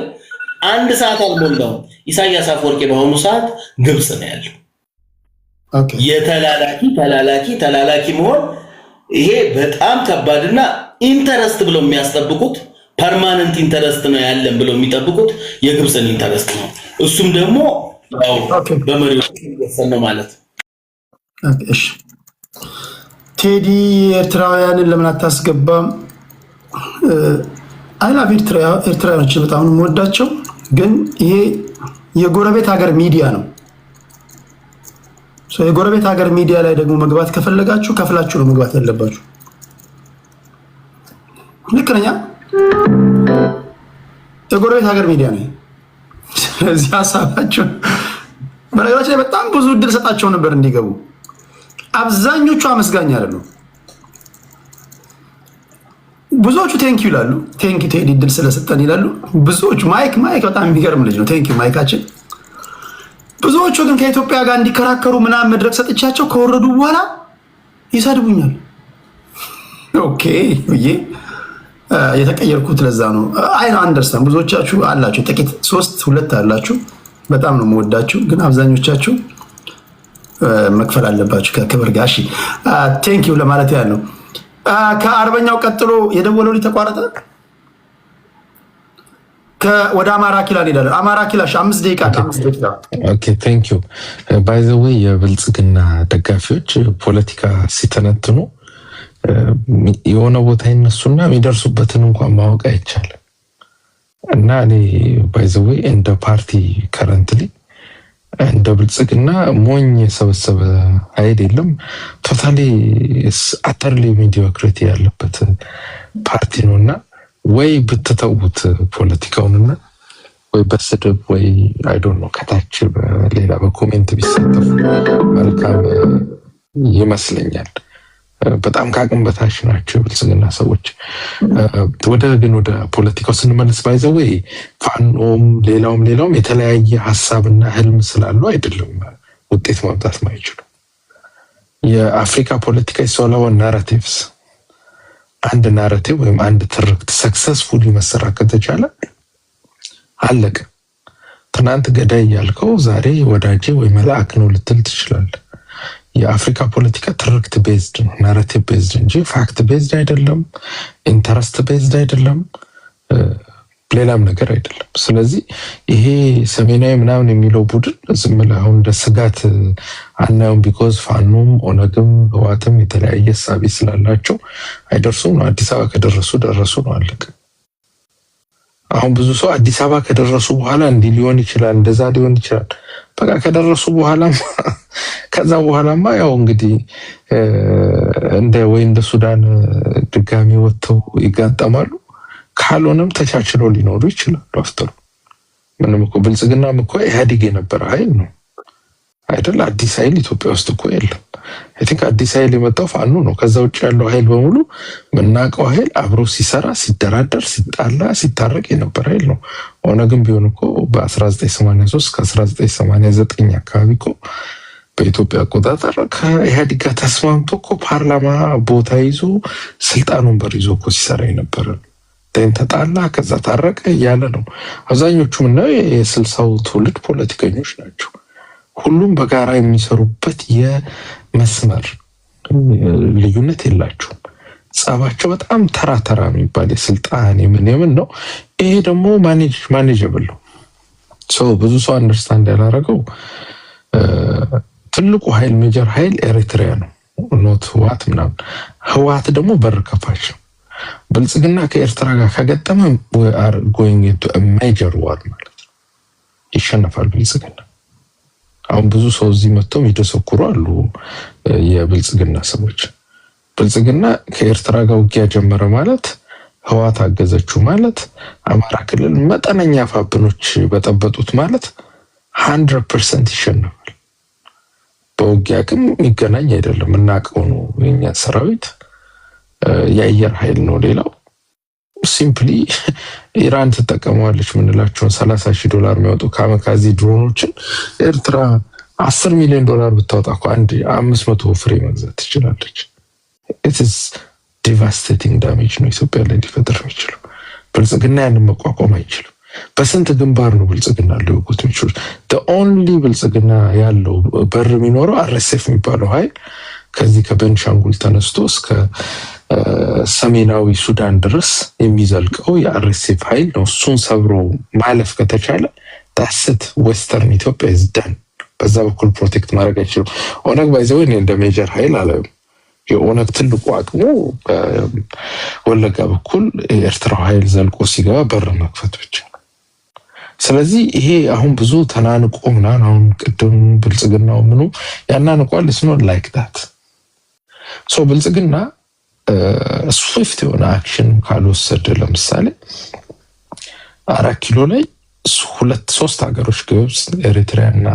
1 ሰዓት አልሞላው ኢሳያስ አፈወርቂ በአሁኑ ሰዓት ግብጽ ነው ያለው። የተላላኪ መሆን ይሄ በጣም ከባድና ኢንተረስት ብለው የሚያስጠብቁት ፐርማነንት ኢንተረስት ነው ያለን ብለው የሚጠብቁት የግብጽን ኢንተረስት ነው። እሱም ደግሞ በመሪዎች ነው ማለት ነው። እሺ ቴዲ ኤርትራውያንን ለምን አታስገባም? አይላቭ ኤርትራውያኖች በጣም ነው የምወዳቸው፣ ግን ይሄ የጎረቤት ሀገር ሚዲያ ነው። የጎረቤት ሀገር ሚዲያ ላይ ደግሞ መግባት ከፈለጋችሁ ከፍላችሁ ነው መግባት ያለባችሁ። ልክ ነኝ? የጎረቤት ሀገር ሚዲያ ነው። ስለዚህ ሀሳባቸው በነገራችን ላይ በጣም ብዙ እድል ሰጣቸው ነበር እንዲገቡ። አብዛኞቹ አመስጋኝ አይደሉም። ብዙዎቹ ቴንክ ዩ ይላሉ። ቴንክ ዩ ቴዲ እድል ስለሰጠን ይላሉ ብዙዎቹ። ማይክ በጣም የሚገርም ልጅ ነው። ቴንክ ዩ ማይካችን። ብዙዎቹ ግን ከኢትዮጵያ ጋር እንዲከራከሩ ምናምን መድረክ ሰጥቻቸው ከወረዱ በኋላ ይሰድቡኛል። ኦኬ ብዬ የተቀየርኩት ለዛ ነው። አይ አንደርስታንድ። ብዙዎቻችሁ አላችሁ፣ ጥቂት 2 አላችሁ። በጣም ነው የምወዳችሁ፣ ግን አብዛኞቻችሁ መክፈል አለባችሁ ከክብር ጋር። እሺ ቴንክ ዩ ለማለት ያህል ነው። ከአርበኛው ቀጥሎ የደወለው ልጅ ተቋረጠ። ወደ አማራ ኪላ እንሄዳለን። አማራ ኪላ 5 ደቂቃ። ኦኬ ቴንክ ዩ። ባይ ዘ ዌይ የብልጽግና ደጋፊዎች ፖለቲካ ሲተነትኑ የሆነ ቦታ ይነሱና የሚደርሱበትን እንኳን ማወቅ አይቻልም። እና እኔ ባይ ዘ ዌይ እንደ ፓርቲ ከረንትሊ እንደ ብልጽግና ሞኝ የሰበሰበ ኃይል የለም። ቶታሊ አተርሊ ሚዲዮክሪቲ ያለበት ፓርቲ ነውና ወይ ብትተውት ፖለቲካውንና ወይ በስድብ ወይ አይ ዶንት ኖ ከታች በሌላ በኮሜንት ቢሳተፉ መልካም ይመስለኛል። በጣም ካቅም በታች ናቸው ብልጽግና ሰዎች። ወደ ፖለቲካው ስንመለስ ባይዘው ፋኖም ሌላውም የተለያየ ሀሳብና ህልም ስላሉ አይደለም ውጤት ማምጣት ማይችሉ። የአፍሪካ ፖለቲካ ይሰላው ናራቲቭስ አንድ ናራቲቭ ወይም አንድ ትርክት ሰክሰስፉሊ መሰራት ከተቻለ አለቀ። ትናንት ገዳይ ያልከው ዛሬ ወዳጄ ወይ መልአክ ነው ልትል ትችላለህ። የአፍሪካ ፖለቲካ ትርክት ቤዝድ ነው፣ ናራቲቭ ቤዝድ እንጂ ፋክት ቤዝድ አይደለም፣ ኢንተረስት ቤዝድ አይደለም፣ ሌላም ነገር አይደለም። ስለዚህ ይሄ ሰሜናዊ ምናምን የሚለው ቡድን ዝም ብለህ አሁን እንደ ስጋት አናየውም። ቢኮዝ ፋኖም ኦነግም ህዋትም የተለያየ ሳቢ ስላላቸው አይደርሱም ነው። አዲስ አበባ ከደረሱ ደረሱ ነው፣ አለቀ። አሁን ብዙ ሰው አዲስ አበባ ከደረሱ በኋላ እንዲህ ሊሆን ይችላል እንደዛ ሊሆን ይችላል። በቃ ከደረሱ ከዛ በኋላማ ያው እንግዲህ እንደ ሱዳን ድጋሚ ወጥተው ይጋጠማሉ። ካልሆነም ተቻችለው ሊኖሩ ይችላሉ። አፍተሩ ምንም እኮ ብልጽግናም እኮ ኢህአዴግ የነበረ ኃይል ነው አይደል? አዲስ ኃይል ኢትዮጵያ ውስጥ እኮ የለም። አይ ቲንክ አዲስ ኃይል የመጣው ፋኖ ነው። ከዛ ውጭ ያለው ኃይል በሙሉ ምናቀው ኃይል አብሮ ሲሰራ፣ ሲደራደር፣ ሲጣላ፣ ሲታረቅ የነበረ ኃይል ነው። ኦነግም ቢሆን እኮ በ1983 ከ1989 አካባቢ እኮ በኢትዮጵያ አቆጣጠር ከኢህአዴግ ጋር ተስማምቶ እኮ ፓርላማ ቦታ ይዞ ስልጣኑን በር ይዞ እኮ ሲሰራ የነበረ ነው። ተጣላ፣ ከዛ ታረቀ እያለ ነው። አብዛኞቹ ምናየው የ60ው ትውልድ ፖለቲከኞች ናቸው። ሁሉም በጋራ የሚሰሩበት የመስመር ልዩነት የላቸውም። ጸባቸው በጣም ተራ የሚባል የስልጣን የምን ነው። ይሄ ደግሞ ማኔጀብል ነው። ብዙ ሰው አንደርስታንድ ያላረገው ትልቁ ኃይል ሜጀር ኃይል ኤሪትሪያ ነው፣ ኖት ህዋት ምናምን። ህዋት ደግሞ በር ከፋች ነው። ብልጽግና ከኤርትራ ጋር ከገጠመ ጎይንግ ኢንቱ ሜጀር ዋር ማለት ነው። ይሸነፋል ብልጽግና። አሁን ብዙ ሰው እዚህ መጥተው ይደሰኩሩ አሉ የብልጽግና ሰዎች። ብልጽግና ከኤርትራ ጋር ውጊያ ጀመረ ማለት ህዋት አገዘችው ማለት አማራ ክልል መጠነኛ ፋብኖች በጠበጡት ማለት 100% ይሸነፋል። በውጊያ ግን የሚገናኝ አይደለም። እናቀው ነው የኛ ሰራዊት የአየር ኃይል ነው። ሌላው ሲምፕሊ ኢራን ትጠቀመዋለች ምንላቸውን $30,000 የሚወጡ ካመካዚ ድሮኖችን ኤርትራ $10 ሚሊዮን ብታወጣ እኮ አንድ 500 ፍሬ መግዛት ትችላለች። it is devastating damage ነው ኢትዮጵያ ላይ ሊፈጥር የሚችለው። ብልጽግና ያንን መቋቋም አይችልም። በስንት ግንባር ነው ብልጽግና ሊወጉት የሚችሉት? the only ብልጽግና ያለው በር የሚኖረው RSF የሚባለው ኃይል ከዚህ ከቤንሻንጉል ተነስቶ እስከ ሰሜናዊ ሱዳን ድረስ የሚዘልቀው የአርኤስኤፍ ኃይል ነው። እሱን ሰብሮ ማለፍ ከተቻለ ዳስት ዌስተርን ኢትዮጵያ ይዝዳን በዛ በኩል ፕሮቴክት ማድረግ አይችልም። ኦነግ ባይዘው እንደ ሜጀር ኃይል አለ። የኦነግ ትልቁ አቅሙ ወለጋ በኩል የኤርትራ ኃይል ዘልቆ ሲገባ በር መክፈት ብቻ። ስለዚህ ይሄ አሁን ብዙ ተናንቆ ምናምን አሁን ቅድም ብልጽግናው ምኑ ያናንቋል። it's not like that. ብልጽግና ስዊፍት የሆነ አክሽን ካልወሰደ ለምሳሌ 4 ኪሎ ላይ 2-3 ሀገሮች ግብጽ፣ ኤሪትሪያ እና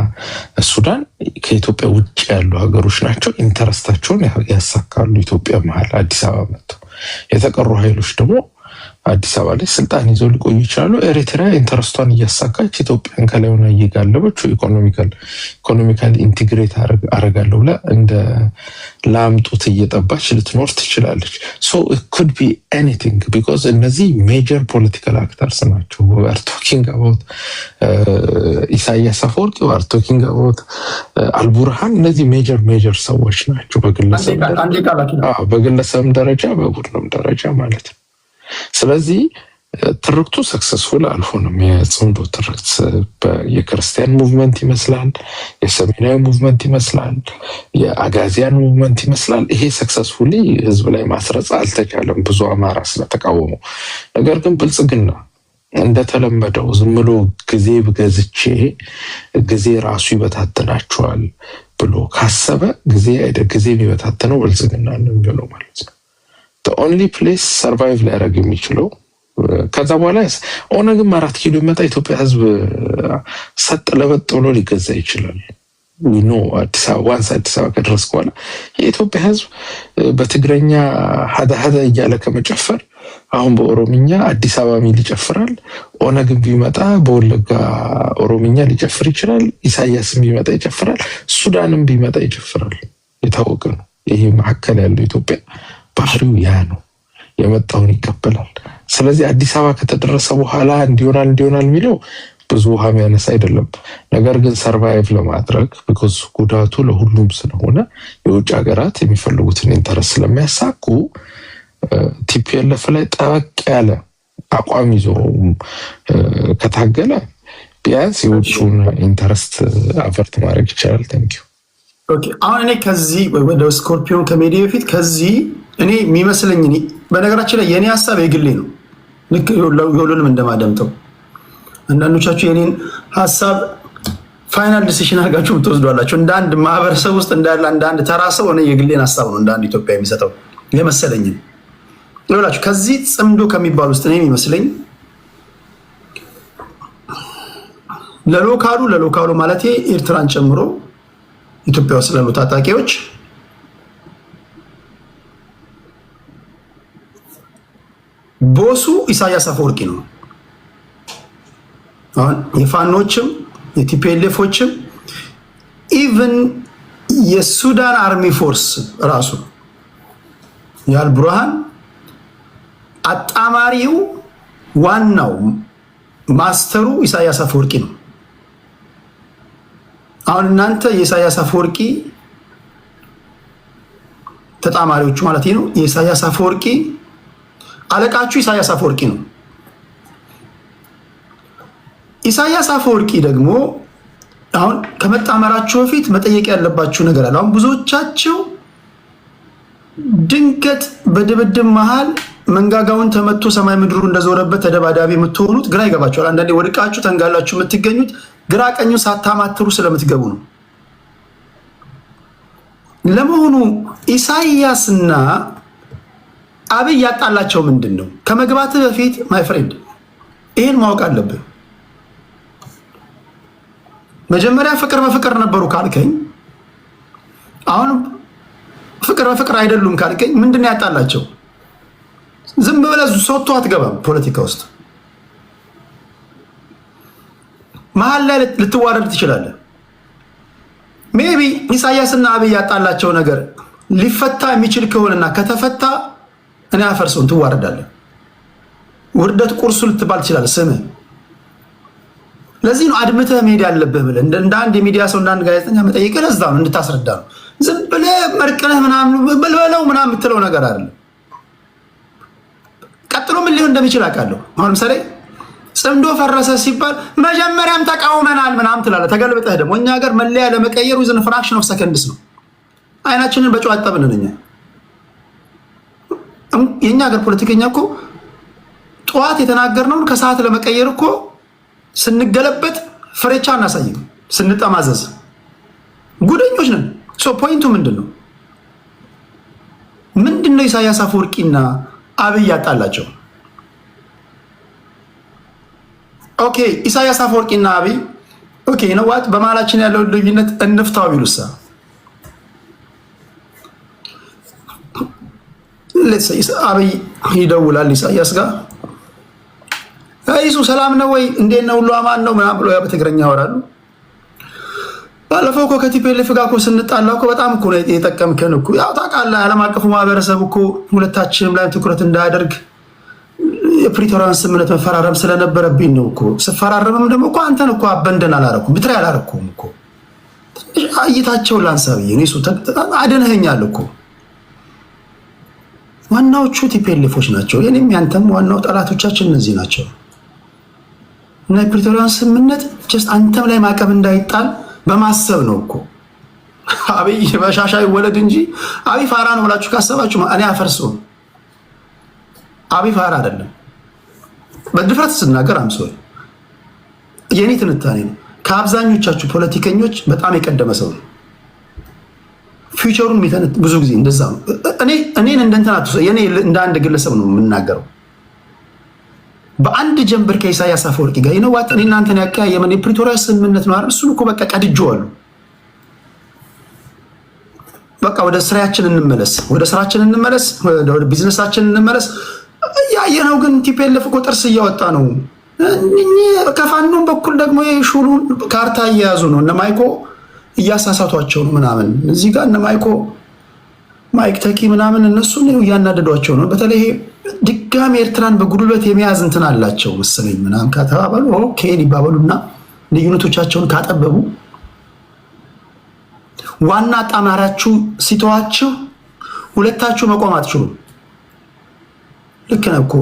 ሱዳን ከኢትዮጵያ ውጭ ያሉ ሀገሮች ናቸው። ኢንተረስታቸውን ያሳካሉ ኢትዮጵያ መሀል አዲስ አበባ መጥተው። የተቀሩ ኃይሎች ደግሞ አዲስ አበባ ላይ ስልጣን ይዘው ሊቆዩ ይችላሉ። ኤሪትሪያ ኢንተረስቷን እያሳካች ኢትዮጵያን ከላይ ሆና እየጋለበች ኢኮኖሚካሊ ኢንቲግሬት አረጋለሁ ብላ እንደ ላምጡት እየጠባች ልትኖር ትችላለች። it could be anything because እነዚህ ሜጀር ፖለቲካል አክተርስ ናቸው። we are talking about ኢሳያስ አፈወርቂ፣ we are talking about አልቡርሃን። እነዚህ ሜጀር ሰዎች ናቸው በግለሰብም ደረጃ በቡድንም ደረጃ ማለት ነው። ስለዚህ ትርክቱ ሰክሰስፉል አልሆነም። የጽንዶ ትርክት የክርስቲያን ሙቭመንት ይመስላል፣ የሰሜናዊ ሙቭመንት ይመስላል፣ የአጋዚያን ሙቭመንት ይመስላል። ይሄ ሰክሰስፉሊ ህዝብ ላይ ማስረጽ አልተቻለም፣ ብዙ አማራ ስለተቃወሙ። ነገር ግን ብልጽግና እንደተለመደው ዝም ብሎ ጊዜ በገዝቼ ጊዜ ራሱ ይበታተናቸዋል ብሎ ካሰበ ጊዜ የሚበታተነው ብልጽግና ነው የሚለው ማለት ነው። the only place survive ሊያደርግ የሚችለው ከዛ በኋላ ኦነግም 4 ኪሎ ይመጣ ኢትዮጵያ ህዝብ ሰጥ ለበጥ ብሎ ሊገዛ ይችላል። አዲስ አበባ ከደረስ በኋላ የኢትዮጵያ ህዝብ በትግረኛ ሀዳ እያለ ከመጨፈር አሁን በኦሮምኛ አዲስ አበባ ሚል ይጨፍራል። ኦነግም ቢመጣ በወለጋ ኦሮምኛ ሊጨፍር ይችላል። ኢሳያስም ቢመጣ ይጨፍራል። ሱዳንም ቢመጣ ይጨፍራል። የታወቀ ነው። ይሄ መሀከል ያለው ኢትዮጵያ ባህሪው ያ ነው። የመጣውን ይቀበላል። ስለዚህ አዲስ አበባ ከተደረሰ በኋላ እንዲሆናል የሚለው ብዙ ውሃ የሚያነሳ አይደለም። ነገር ግን ሰርቫይቭ ለማድረግ ቢኮዝ ጉዳቱ ለሁሉም ስለሆነ የውጭ ሀገራት የሚፈልጉትን ኢንተረስት ስለሚያሳኩ ቲፒኤልኤፍ ላይ ጠበቅ ያለ አቋም ይዞ ከታገለ ቢያንስ የውጭውን ኢንተረስት አቨርት ማድረግ ይቻላል። ታንኪዩ። ኦኬ አሁን እኔ ከዚህ ወደ ስኮርፒዮን ከሜዲ በፊት ከዚህ እኔ የሚመስለኝ በነገራችን ላይ የኔ ሀሳብ የግሌ ነው። ልክ ሁሉንም እንደማደምጠው አንዳንዶቻችሁ የኔን ሀሳብ ፋይናል ዲሲሽን አድርጋችሁ ብትወስዷላችሁ እንደ አንድ ማህበረሰብ ውስጥ እንዳለ እንደ አንድ ተራ ሰው እኔ የግሌን ሀሳብ ነው እንደ አንድ ኢትዮጵያ የሚሰጠው የመሰለኝ ይላችሁ። ከዚህ ጽምዶ ከሚባል ውስጥ እኔ የሚመስለኝ ለሎካሉ ማለት ኤርትራን ጨምሮ ኢትዮጵያ ውስጥ ላሉ ታጣቂዎች ቦሱ ኢሳያስ አፈወርቂ ነው። አሁን የፋኖችም የቲፒኤልኤፎችም ኢቭን የሱዳን አርሚ ፎርስ ራሱ የአልቡርሃን አጣማሪው ዋናው ማስተሩ ኢሳያስ አፈወርቂ ነው። አሁን እናንተ የኢሳያስ አፈወርቂ ተጣማሪዎቹ ማለት ነው። የኢሳያስ አፈወርቂ አለቃችሁ ኢሳያስ አፈወርቂ ነው። ኢሳያስ አፈወርቂ ደግሞ አሁን ከመጣመራችሁ በፊት መጠየቅ ያለባችሁ ነገር አለ። አሁን ብዙዎቻቸው ድንገት በድብድብ መሃል መንጋጋውን ተመቶ ሰማይ ምድሩ እንደዞረበት ተደባዳቢ የምትሆኑት ግራ ይገባችኋል። አንዳንዴ ወድቃችሁ ተንጋላችሁ የምትገኙት ግራ ቀኙ ሳታማትሩ ስለምትገቡ ነው። ለመሆኑ ኢሳያስና አብይ ያጣላቸው ምንድን ነው? ከመግባት በፊት ማይ ፍሬንድ ይሄን ማወቅ አለብን። መጀመሪያ ፍቅር በፍቅር ነበሩ ካልከኝ፣ አሁን ፍቅር በፍቅር አይደሉም ካልከኝ ምንድን ያጣላቸው? ዝም ብለህ ሶቶ አትገባም ፖለቲካ ውስጥ። መሀል ላይ ልትዋረድ ትችላለህ። ሜቢ ኢሳያስና አብይ ያጣላቸው ነገር ሊፈታ የሚችል ከሆነና ከተፈታ እኔ አፈርሰውን ትዋረዳለህ። ውርደት ቁርሱ ልትባል ትችላለህ ስምህ። ለዚህ ነው አድምተህ መሄድ ያለብህ ብለህ እንደ አንድ የሚዲያ ሰው እንደ አንድ ጋዜጠኛ መጠየቅ ለዛ ነው እንድታስረዳ ነው። ዝም ብለህ መርቅነህ ምናምን በልበለው ምናምን የምትለው ነገር አይደለም። ቀጥሎ ምን ሊሆን እንደሚችል አውቃለሁ። አሁን ለምሳሌ ጽምዶ ፈረሰ ሲባል መጀመሪያም ተቃውመናል ምናምን ትላለህ። ተገልብጠህ ደግሞ እኛ ሀገር መለያ ለመቀየሩ ይዘን ፍራክሽን ኦፍ ሰከንድስ ነው። አይናችንን በጨው አጠብን እኛ። የኛ ሀገር ፖለቲከኛ እኮ ጠዋት የተናገርነውን ከሰዓት ለመቀየር እኮ ስንገለበጥ ፍሬቻ እናሳይም፣ ስንጠማዘዝ ጉደኞች ነን። ፖይንቱ ምንድን ነው? ምንድነው ኢሳያስ አፈወርቂና አብይ ያጣላቸው? ኦኬ ኢሳያስ አፈወርቂና አብይ ኦኬ ነው ዋት በመሀላችን ያለው ልዩነት እንፍታው ቢሉሳ አብይ ይደውላል ኢሳያስ ጋር አይሱ ሰላም ነው ወይ እንዴት ነው ሁሉ አማን ነው ምናምን ብሎ በትግረኛ ያወራሉ። ባለፈው እኮ ከቲፒኤልኤፍ ጋር እኮ ስንጣላ እኮ በጣም እኮ ነው የጠቀምከን እኮ። ያው ታውቃለህ ዓለም አቀፉ ማህበረሰብ እኮ ሁለታችንም ላይ ትኩረት እንዳያደርግ የፕሪቶሪያን ስምምነት መፈራረም ስለነበረብኝ ነው እኮ። ስፈራረምም ደግሞ እኮ አንተን እኮ አበንደን አላረኩም ብትራ ያላረኩም እኮ እይታቸውን ላንሳ ብዬ ነው። እሱ አድነኸኛል እኮ። ዋናዎቹ ቲፒኤልኤፎች ናቸው። የኔም ያንተም ዋናው ጠላቶቻችን እነዚህ ናቸው። እና የፕሪቶሪያን ስምምነት ጀስት አንተም ላይ ማዕቀብ እንዳይጣል በማሰብ ነው እኮ። አብይ በሻሻ ይወለድ እንጂ አብይ ፋራ ነው ብላችሁ ካሰባችሁ እኔ አፈርሰው። አብይ ፋራ አይደለም። በድፍረት ስናገር አምሶ የኔ ትንታኔ ነው። ከአብዛኞቻችሁ ፖለቲከኞች በጣም የቀደመ ሰው ነው። ፊውቸሩን የሚተነት ብዙ ጊዜ እንደዛ ነው። እኔን እንደንተናቱ የኔ እንደ አንድ ግለሰብ ነው የምናገረው። በአንድ ጀንበር ከኢሳያስ አፈወርቂ ጋር ይነዋት እኔ እናንተን ያቀያየመን የፕሪቶሪያ ስምምነት ነው አይደል? እሱን እኮ በቃ ቀድጄዋለሁ። በቃ ወደ ስራችን እንመለስ፣ ወደ ቢዝነሳችን እንመለስ። ያየነው ግን ቲፒኤልኤፍ እኮ ጥርስ እያወጣ ነው። ከፋኖም በኩል ደግሞ የሹሉን ካርታ እየያዙ ነው። እነ ማይኮ እያሳሳቷቸው ነው ምናምን። እዚህ ጋር እነ ማይክ ተኪ ምናምን እነሱ እያናደዷቸው ነው። በተለይ ድጋሚ ኤርትራን በጉልበት የመያዝ እንትን አላቸው መሰለኝ ምናምን ከተባባሉ ኦኬ ሊባባሉና ልዩነቶቻቸውን ካጠበቡ ዋና ጣማራችሁ ሲተዋችሁ ሁለታችሁ መቆም አትችሉም። ልክ ነው እኮ።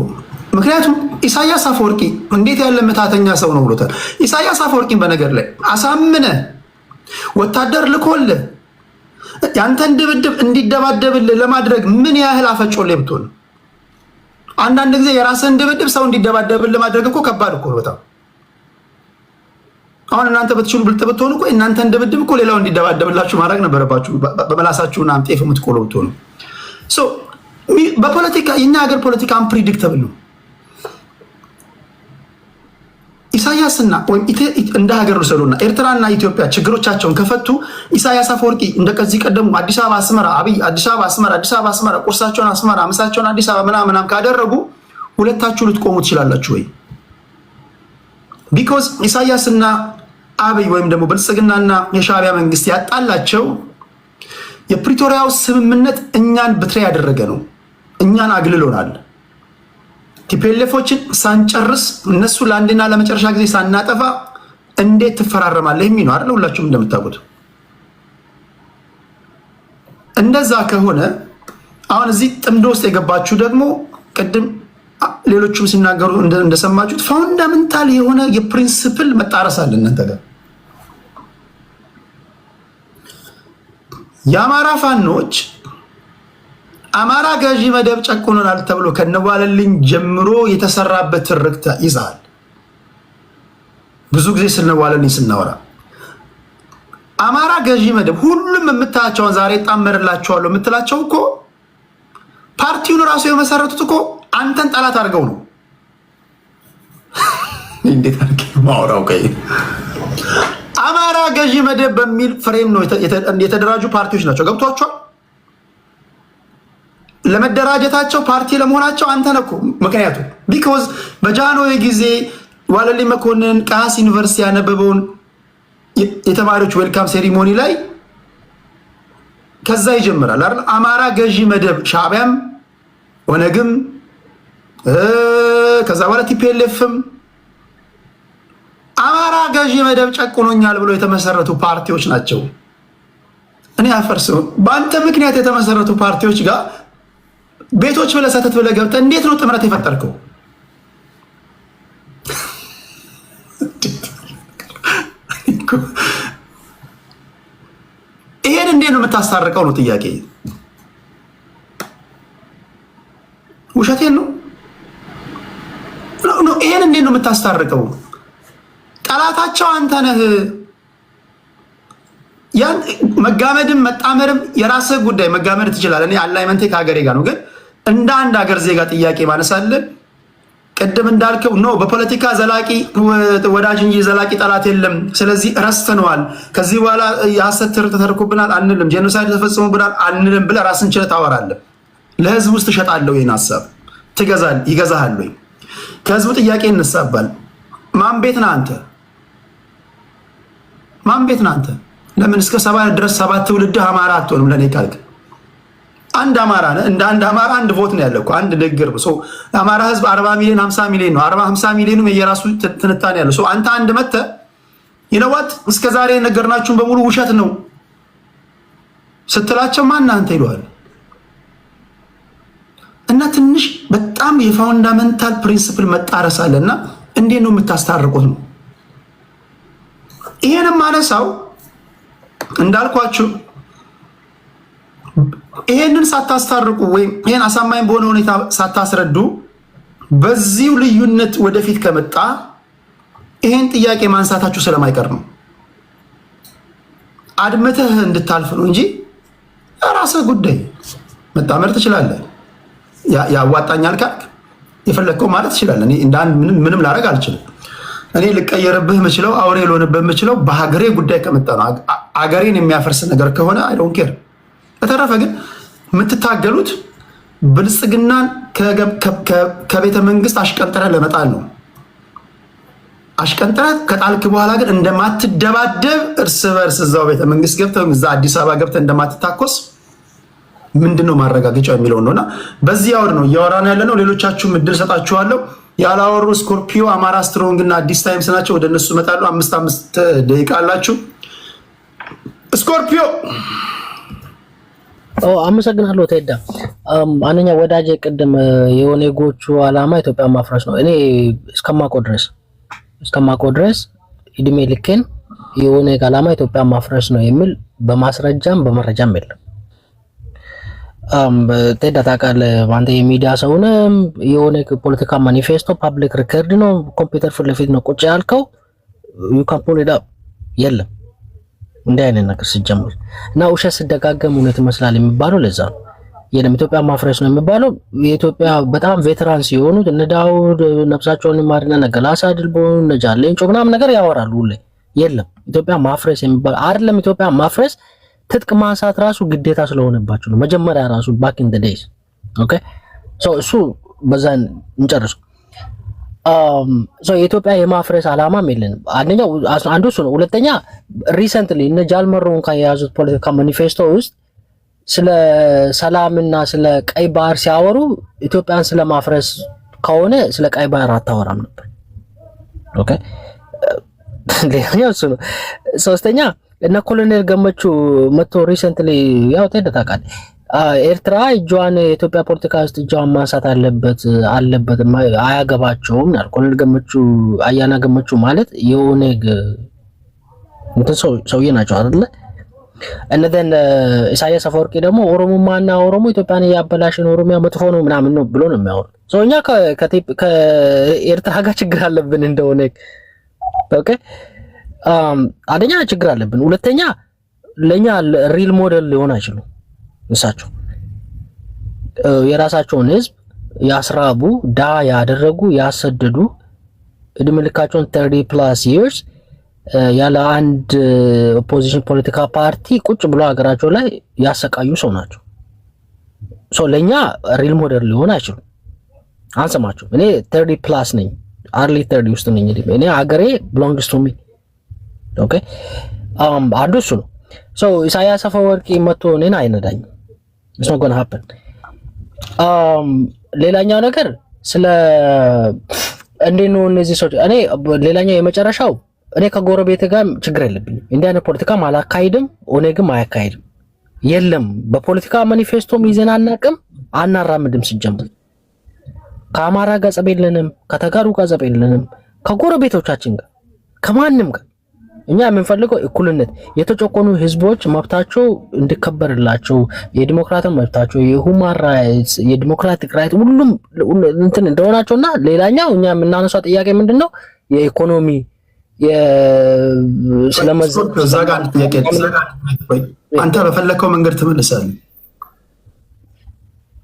ምክንያቱም ኢሳያስ አፈወርቂ እንዴት ያለ መታተኛ ሰው ነው ብሎታል። ኢሳያስ አፈወርቂን በነገር ላይ አሳምነ ወታደር ልኮልህ ያንተን ድብድብ እንዲደባደብልህ ለማድረግ ምን ያህል አፈጮልህ ብትሆን፣ አንዳንድ ጊዜ የራስህን ድብድብ ሰው እንዲደባደብልህ ለማድረግ እኮ ከባድ እኮ ነው በጣም። አሁን እናንተ በትችሉ ብልጥ ብትሆኑ እኮ እናንተን ድብድብ እኮ ሌላው እንዲደባደብላችሁ ማድረግ ነበረባችሁ። በመላሳችሁና ጤፍ የምትቆሉ ብትሆኑ። በፖለቲካ የኛ ሀገር ፖለቲካ አንፕሪዲክተብል ነው። ኢሳያስና ወይም እንደ ሀገር ወሰዱና ኤርትራና ኢትዮጵያ ችግሮቻቸውን ከፈቱ ኢሳያስ አፈወርቂ እንደከዚህ ቀደሙ አዲስ አበባ አስመራ፣ አብይ አዲስ አበባ አስመራ፣ ቁርሳቸውን አስመራ፣ ምሳቸውን አዲስ አበባ ምናምን ካደረጉ ሁለታችሁ ልትቆሙ ትችላላችሁ ወይ? ቢኮዝ ኢሳያስና አብይ ወይም ደግሞ ብልጽግናና የሻዕቢያ መንግስት ያጣላቸው የፕሪቶሪያው ስምምነት እኛን ብትሬ ያደረገ ነው። እኛን አግልሎናል። ቲፒኤልኤፎችን ሳንጨርስ እነሱ ለአንድና ለመጨረሻ ጊዜ ሳናጠፋ እንዴት ትፈራረማለህ የሚል ነው አይደል? ሁላችሁም እንደምታውቁት። እንደዛ ከሆነ አሁን እዚህ ጥምዶ ውስጥ የገባችሁ ደግሞ ቅድም ሌሎቹም ሲናገሩ እንደሰማችሁት ፋውንዳሜንታል የሆነ የፕሪንሲፕል መጣረስ አለ እናንተ ጋር። የአማራ ፋኖች አማራ ገዢ መደብ ጨቁኖናል ተብሎ ከነዋለልኝ ጀምሮ የተሰራበት ትርክት ይዛል። ብዙ ጊዜ ስለነዋለልኝ ስናወራ አማራ ገዢ መደብ ሁሉም የምታያቸውን ዛሬ ጣመርላቸዋለሁ የምትላቸው እኮ ፓርቲውን ራሱ የመሰረቱት እኮ አንተን ጠላት አድርገው ነው። እንዴት አድርጌ ማውራው? አማራ ገዢ መደብ በሚል ፍሬም ነው የተደራጁ ፓርቲዎች ናቸው። ገብቷቸዋል። ለመደራጀታቸው ፓርቲ ለመሆናቸው አንተ ነህ እኮ ምክንያቱ። ቢኮዝ በጃንሆይ ጊዜ ዋለልኝ መኮንን ቃስ ዩኒቨርሲቲ ያነበበውን የተማሪዎች ዌልካም ሴሪሞኒ ላይ ከዛ ይጀምራል አይደል? አማራ ገዢ መደብ ሻዕቢያም ኦነግም ከዛ በኋላ ቲፒኤልኤፍም አማራ ገዢ መደብ ጨቁኖኛል ብሎ የተመሰረቱ ፓርቲዎች ናቸው። እኔ አፈርሰው በአንተ ምክንያት የተመሰረቱ ፓርቲዎች ጋር ቤቶች ብለህ ሰተት ብለህ ገብተህ እንዴት ነው ጥምረት የፈጠርከው? ይሄን እንዴት ነው የምታስታርቀው ነው ጥያቄ። ውሸቴን ነው። ይሄን እንዴት ነው የምታስታርቀው? ጠላታቸው አንተ ነህ። ያን መጋመድም መጣመርም የራስህ ጉዳይ። መጋመድ ትችላለህ። እኔ አላይመንቴ ከሀገሬ ጋር ነው። ግን እንደ አንድ ሀገር ዜጋ ጥያቄ ማነሳለን። ቅድም እንዳልከው ነው በፖለቲካ ዘላቂ ወዳጅ እንጂ ዘላቂ ጠላት የለም። ስለዚህ ረስተነዋል። ከዚህ በኋላ የሐሰት ትርክት ተተርኮብናል አንልም፣ ጄኖሳይድ ተፈጽሞብናል አንልም ብለህ ራስን ችለህ ታወራለህ። ለህዝብ ውስጥ ትሸጣለህ። ይሄን ሐሳብ ይገዛሃል ወይ? ከህዝቡ ጥያቄ እንሳባል። ማን ቤት ነህ አንተ? ማን ቤት ነህ አንተ? ለምን እስከ 7 ድረስ 7 ትውልድህ አማራ አትሆንም? ለኔ ካልክ አንድ አማራ ነህ። እንደ አንድ አማራ አንድ ቮት ነው ያለው እኮ አንድ ንግግር። አማራ ህዝብ 40 ሚሊዮን 50 ሚሊዮን ነው። 40 50 ሚሊዮኑም የራሱ ትንታኔ ያለው። አንተ አንድ መተህ ይነዋት እስከ ዛሬ የነገርናችሁን በሙሉ ውሸት ነው ስትላቸው ማን አንተ ይለዋል። እና ትንሽ በጣም የፋውንዳሜንታል ፕሪንሲፕል መጣረስ አለና እንዴት ነው የምታስታርቁት ነው። ይሄንም ማነሳው እንዳልኳችሁ ይሄንን ሳታስታርቁ ወይም ይሄን አሳማኝ በሆነ ሁኔታ ሳታስረዱ በዚሁ ልዩነት ወደፊት ከመጣ ይሄን ጥያቄ ማንሳታችሁ ስለማይቀር ነው። አድመተህ እንድታልፍ ነው እንጂ ራስህ ጉዳይ መጣመር ትችላለህ። ያዋጣኛል ካልክ የፈለግከው ማለት ትችላለህ። እኔ እንዳንድ ምንም ላደርግ አልችልም። እኔ ልቀየርብህ የምችለው አውሬ ልሆንብህ የምችለው በሀገሬ ጉዳይ ከመጣ ነው። አገሬን የሚያፈርስ ነገር ከሆነ አይ ዶንት ኬር። በተረፈ ግን የምትታገሉት ብልጽግናን ከቤተ መንግስት አሽቀንጥረህ ለመጣል ነው። አሽቀንጥረህ ከጣልክ በኋላ ግን እንደማትደባደብ እርስ በርስ እዛው ቤተ መንግስት ገብተህ እዛ አዲስ አበባ ገብተህ እንደማትታኮስ ምንድነው ማረጋገጫው የሚለው ነውና በዚህ አውድ ነው እያወራን ያለ ነው። ሌሎቻችሁም እድል ሰጣችኋለሁ። ያላወሩ ስኮርፒዮ፣ አማራ ስትሮንግ እና አዲስ ታይምስ ናቸው። ወደ እነሱ እመጣለሁ። 5 ደቂቃ አላችሁ። ስኮርፒዮ አመሰግናለሁ ቴዳ። አንደኛ ወዳጄ ቅድም የኦኔጎቹ አላማ ኢትዮጵያ ማፍረስ ነው። እኔ እስከማውቀው ድረስ እድሜ ልኬን የኦኔግ አላማ ኢትዮጵያ ማፍረስ ነው የሚል በማስረጃም በመረጃም የለም። ቴዳ ታውቃለህ፣ አንተ የሚዲያ ሰው ነህ። የኦኔግ ፖለቲካ ማኒፌስቶ ፓብሊክ ሪከርድ ነው። ኮምፒውተር ፊት ለፊት ነው ቁጭ ያልከው። ዩ ካን ፑል ኢት አፕ። የለም እንዲህ አይነት ነገር ሲጀምር እና ውሸት ሲደጋገም እውነት ይመስላል የሚባለው ለዛ ነው። የለም ኢትዮጵያ ማፍረስ ነው የሚባለው። የኢትዮጵያ በጣም ቬተራንስ የሆኑት እነ ዳውድ ነፍሳቸውን ይማርና ነገላሳ ድልቦ እነ ጃሌንጮ ምናምን ነገር ያወራሉ ሁሌ። የለም ኢትዮጵያ ማፍረስ የሚባል አይደለም። ኢትዮጵያ ማፍረስ ትጥቅ ማንሳት ራሱ ግዴታ ስለሆነባቸው ነው መጀመሪያ ራሱ ባክ ኢን ዘ ዴይስ። ኦኬ ሶ እሱ በዛ እንጨርሱ። የኢትዮጵያ የማፍረስ አላማም የለንም። አንዱ እሱ ነው። ሁለተኛ ሪሰንትሊ እነ ጃልመሮን ከያዙት ፖለቲካ ማኒፌስቶ ውስጥ ስለ ሰላምና ስለ ቀይ ባህር ሲያወሩ ኢትዮጵያን ስለ ማፍረስ ከሆነ ስለ ቀይ ባህር አታወራም ነበር። ኦኬ ሌላኛው እሱ ነው። ሶስተኛ እነ ኮሎኔል ገመቹ መቶ ሪሰንትሊ ያው ተደታቃል ኤርትራ እጇን የኢትዮጵያ ፖለቲካ ውስጥ እጇን ማንሳት አለበት አያገባቸውም። ኮሎኔል ገመቹ አያና ገመቹ ማለት የኦኔግ እንትን ሰውዬ ናቸው አይደለ? እነደን ኢሳያስ አፈወርቂ ደግሞ ኦሮሞማና ኦሮሞ ኢትዮጵያን ያበላሽን ኦሮሚያ መጥፎ ነው ምናምን ነው ብሎ ነው የሚያወሩት። እኛ ከኤርትራ ጋር ችግር አለብን እንደ ኦኔግ። ኦኬ አንደኛ ችግር አለብን። ሁለተኛ ለኛ ሪል ሞዴል ሊሆን አይችሉም። እሳቸው የራሳቸውን ህዝብ ያስራቡ፣ ዳ ያደረጉ፣ ያሰደዱ እድሜ ልካቸውን 30+ years ያለ አንድ ኦፖዚሽን ፖለቲካ ፓርቲ ቁጭ ብሎ ሀገራቸው ላይ ያሰቃዩ ሰው ናቸው። ለኛ ሪል ሞዴል ሊሆን አይችሉም። አንሰማቸው። እኔ 30+ ነኝ፣ አርሊ 30 ውስጥ ነኝ። እኔ ሀገሬ belongs to me። ኦኬ አንዱ እሱ ነው። ኢሳያስ አፈወርቂ መጥቶ እኔን አይነዳኝም። it's not going to happen። ሌላኛው ነገር ስለ እንዴት ነው እነዚህ ሰዎች እኔ ሌላኛው የመጨረሻው እኔ ከጎረቤት ጋር ችግር የለብኝም። እንዲህ አይነት ፖለቲካም አላካሂድም፣ ኦኔግም አያካሂድም። የለም በፖለቲካ ማኒፌስቶም ይዘን አናቅም፣ አናራምድም። ሲጀምር ከአማራ ጋር ጸብ የለንም፣ ከተጋሩ ጋር ጸብ የለንም፣ ከጎረቤቶቻችን ጋር ከማንም ጋር። እኛ የምንፈልገው እኩልነት፣ የተጨቆኑ ህዝቦች መብታቸው እንዲከበርላቸው፣ የዲሞክራቲክ መብታቸው፣ የሁማን ራይትስ፣ የዲሞክራቲክ ራይት ሁሉም እንትን እንደሆናቸውና ሌላኛው እኛ የምናነሳው ጥያቄ ምንድነው የኢኮኖሚ አንተ በፈለከው መንገድ ትመልሳለህ።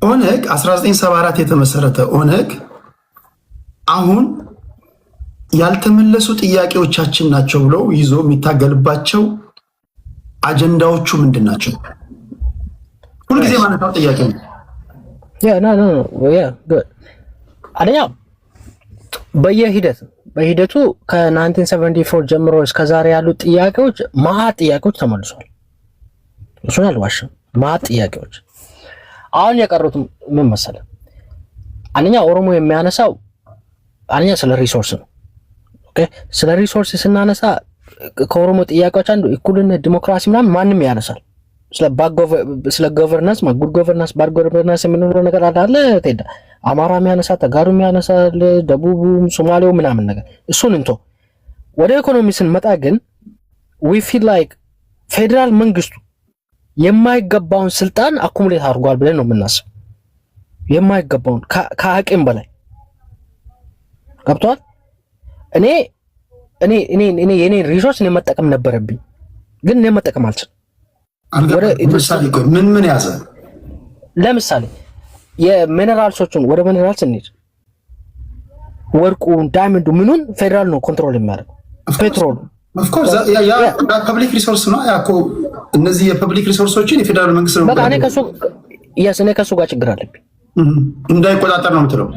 ኦነግ 1974 የተመሰረተ ኦነግ አሁን ያልተመለሱ ጥያቄዎቻችን ናቸው ብሎ ይዞ የሚታገልባቸው አጀንዳዎቹ ምንድን ናቸው? ሁልጊዜ ማነሳው ጥያቄ ነው። አንደኛ በሂደቱ ከ1974 ጀምሮ እስከዛሬ ያሉ ጥያቄዎች ማአት ጥያቄዎች ተመልሷል። እሱን አልዋሽም። ማአት ጥያቄዎች አሁን የቀሩት ምን መሰለህ? አንደኛ ኦሮሞ የሚያነሳው አንደኛ ስለ ሪሶርስ ነው። ኦኬ ስለ ሪሶርስ ስናነሳ ከኦሮሞ ጥያቄዎች አንዱ እኩልነት፣ ዲሞክራሲ ምናምን ማንም ያነሳል። ስለ ገቨርናንስ ጉድ ገቨርናንስ፣ ባድ ገቨርናንስ የምንለው ነገር አለ። ተሄዳ አማራ የሚያነሳ፣ ተጋሩ የሚያነሳ፣ ደቡቡም ሶማሌው ምናምን ነገር እሱን እንቶ ወደ ኢኮኖሚ ስንመጣ ግን ዊ ፊል ላይክ ፌደራል መንግስቱ የማይገባውን ስልጣን አኩሙሌት አድርጓል ብለን ነው የምናስብ። የማይገባውን ከአቅም በላይ ገብቷል። የኔ ሪሶርስ እኔ መጠቀም ነበረብኝ፣ ግን እኔ መጠቀም አልችልም። ምን ያዘ? ለምሳሌ የሚነራልሶቹን ወደ ሚነራልስ እንሂድ። ወርቁን፣ ዳይመንዱ ምኑን ፌዴራል ነው ኮንትሮል የሚያደርገው። ፔትሮሉ ፐብሊክ ሪሶርስ ነው። እነዚህ የፐብሊክ ሪሶርሶችን የፌዴራል መንግስት ነው። በቃ እኔ ከሱ ጋር ችግር አለብኝ። እንዳይቆጣጠር ነው የምትለው?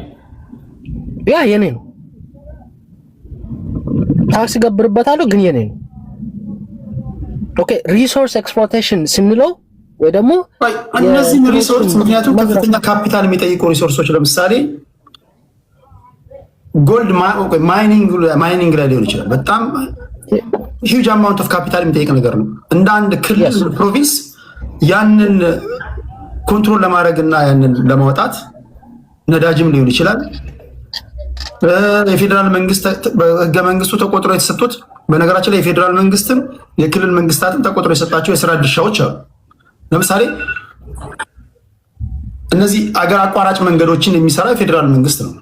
ያ የኔ ነው። ታክስ ገብርበታለሁ፣ ግን የኔ ነው። ኦኬ ሪሶርስ ኤክስፕሎይቴሽን ስንለው ወይ ደግሞ እነዚህ ሪሶርስ ምክንያቱም ከፍተኛ ካፒታል የሚጠይቁ ሪሶርሶች ለምሳሌ ጎልድ ማይኒንግ ላይ ሊሆን ይችላል። በጣም ሂውጅ አማውንት ኦፍ ካፒታል የሚጠይቅ ነገር ነው። እንደ አንድ ክልል ፕሮቪንስ ያንን ኮንትሮል ለማድረግ እና ያንን ለማውጣት ነዳጅም ሊሆን ይችላል። የፌዴራል መንግስት በህገ መንግስቱ ተቆጥሮ የተሰጡት፣ በነገራችን ላይ የፌዴራል መንግስትም የክልል መንግስታትም ተቆጥሮ የሰጣቸው የስራ ድርሻዎች አሉ። ለምሳሌ እነዚህ አገር አቋራጭ መንገዶችን የሚሰራው የፌዴራል መንግስት ነው።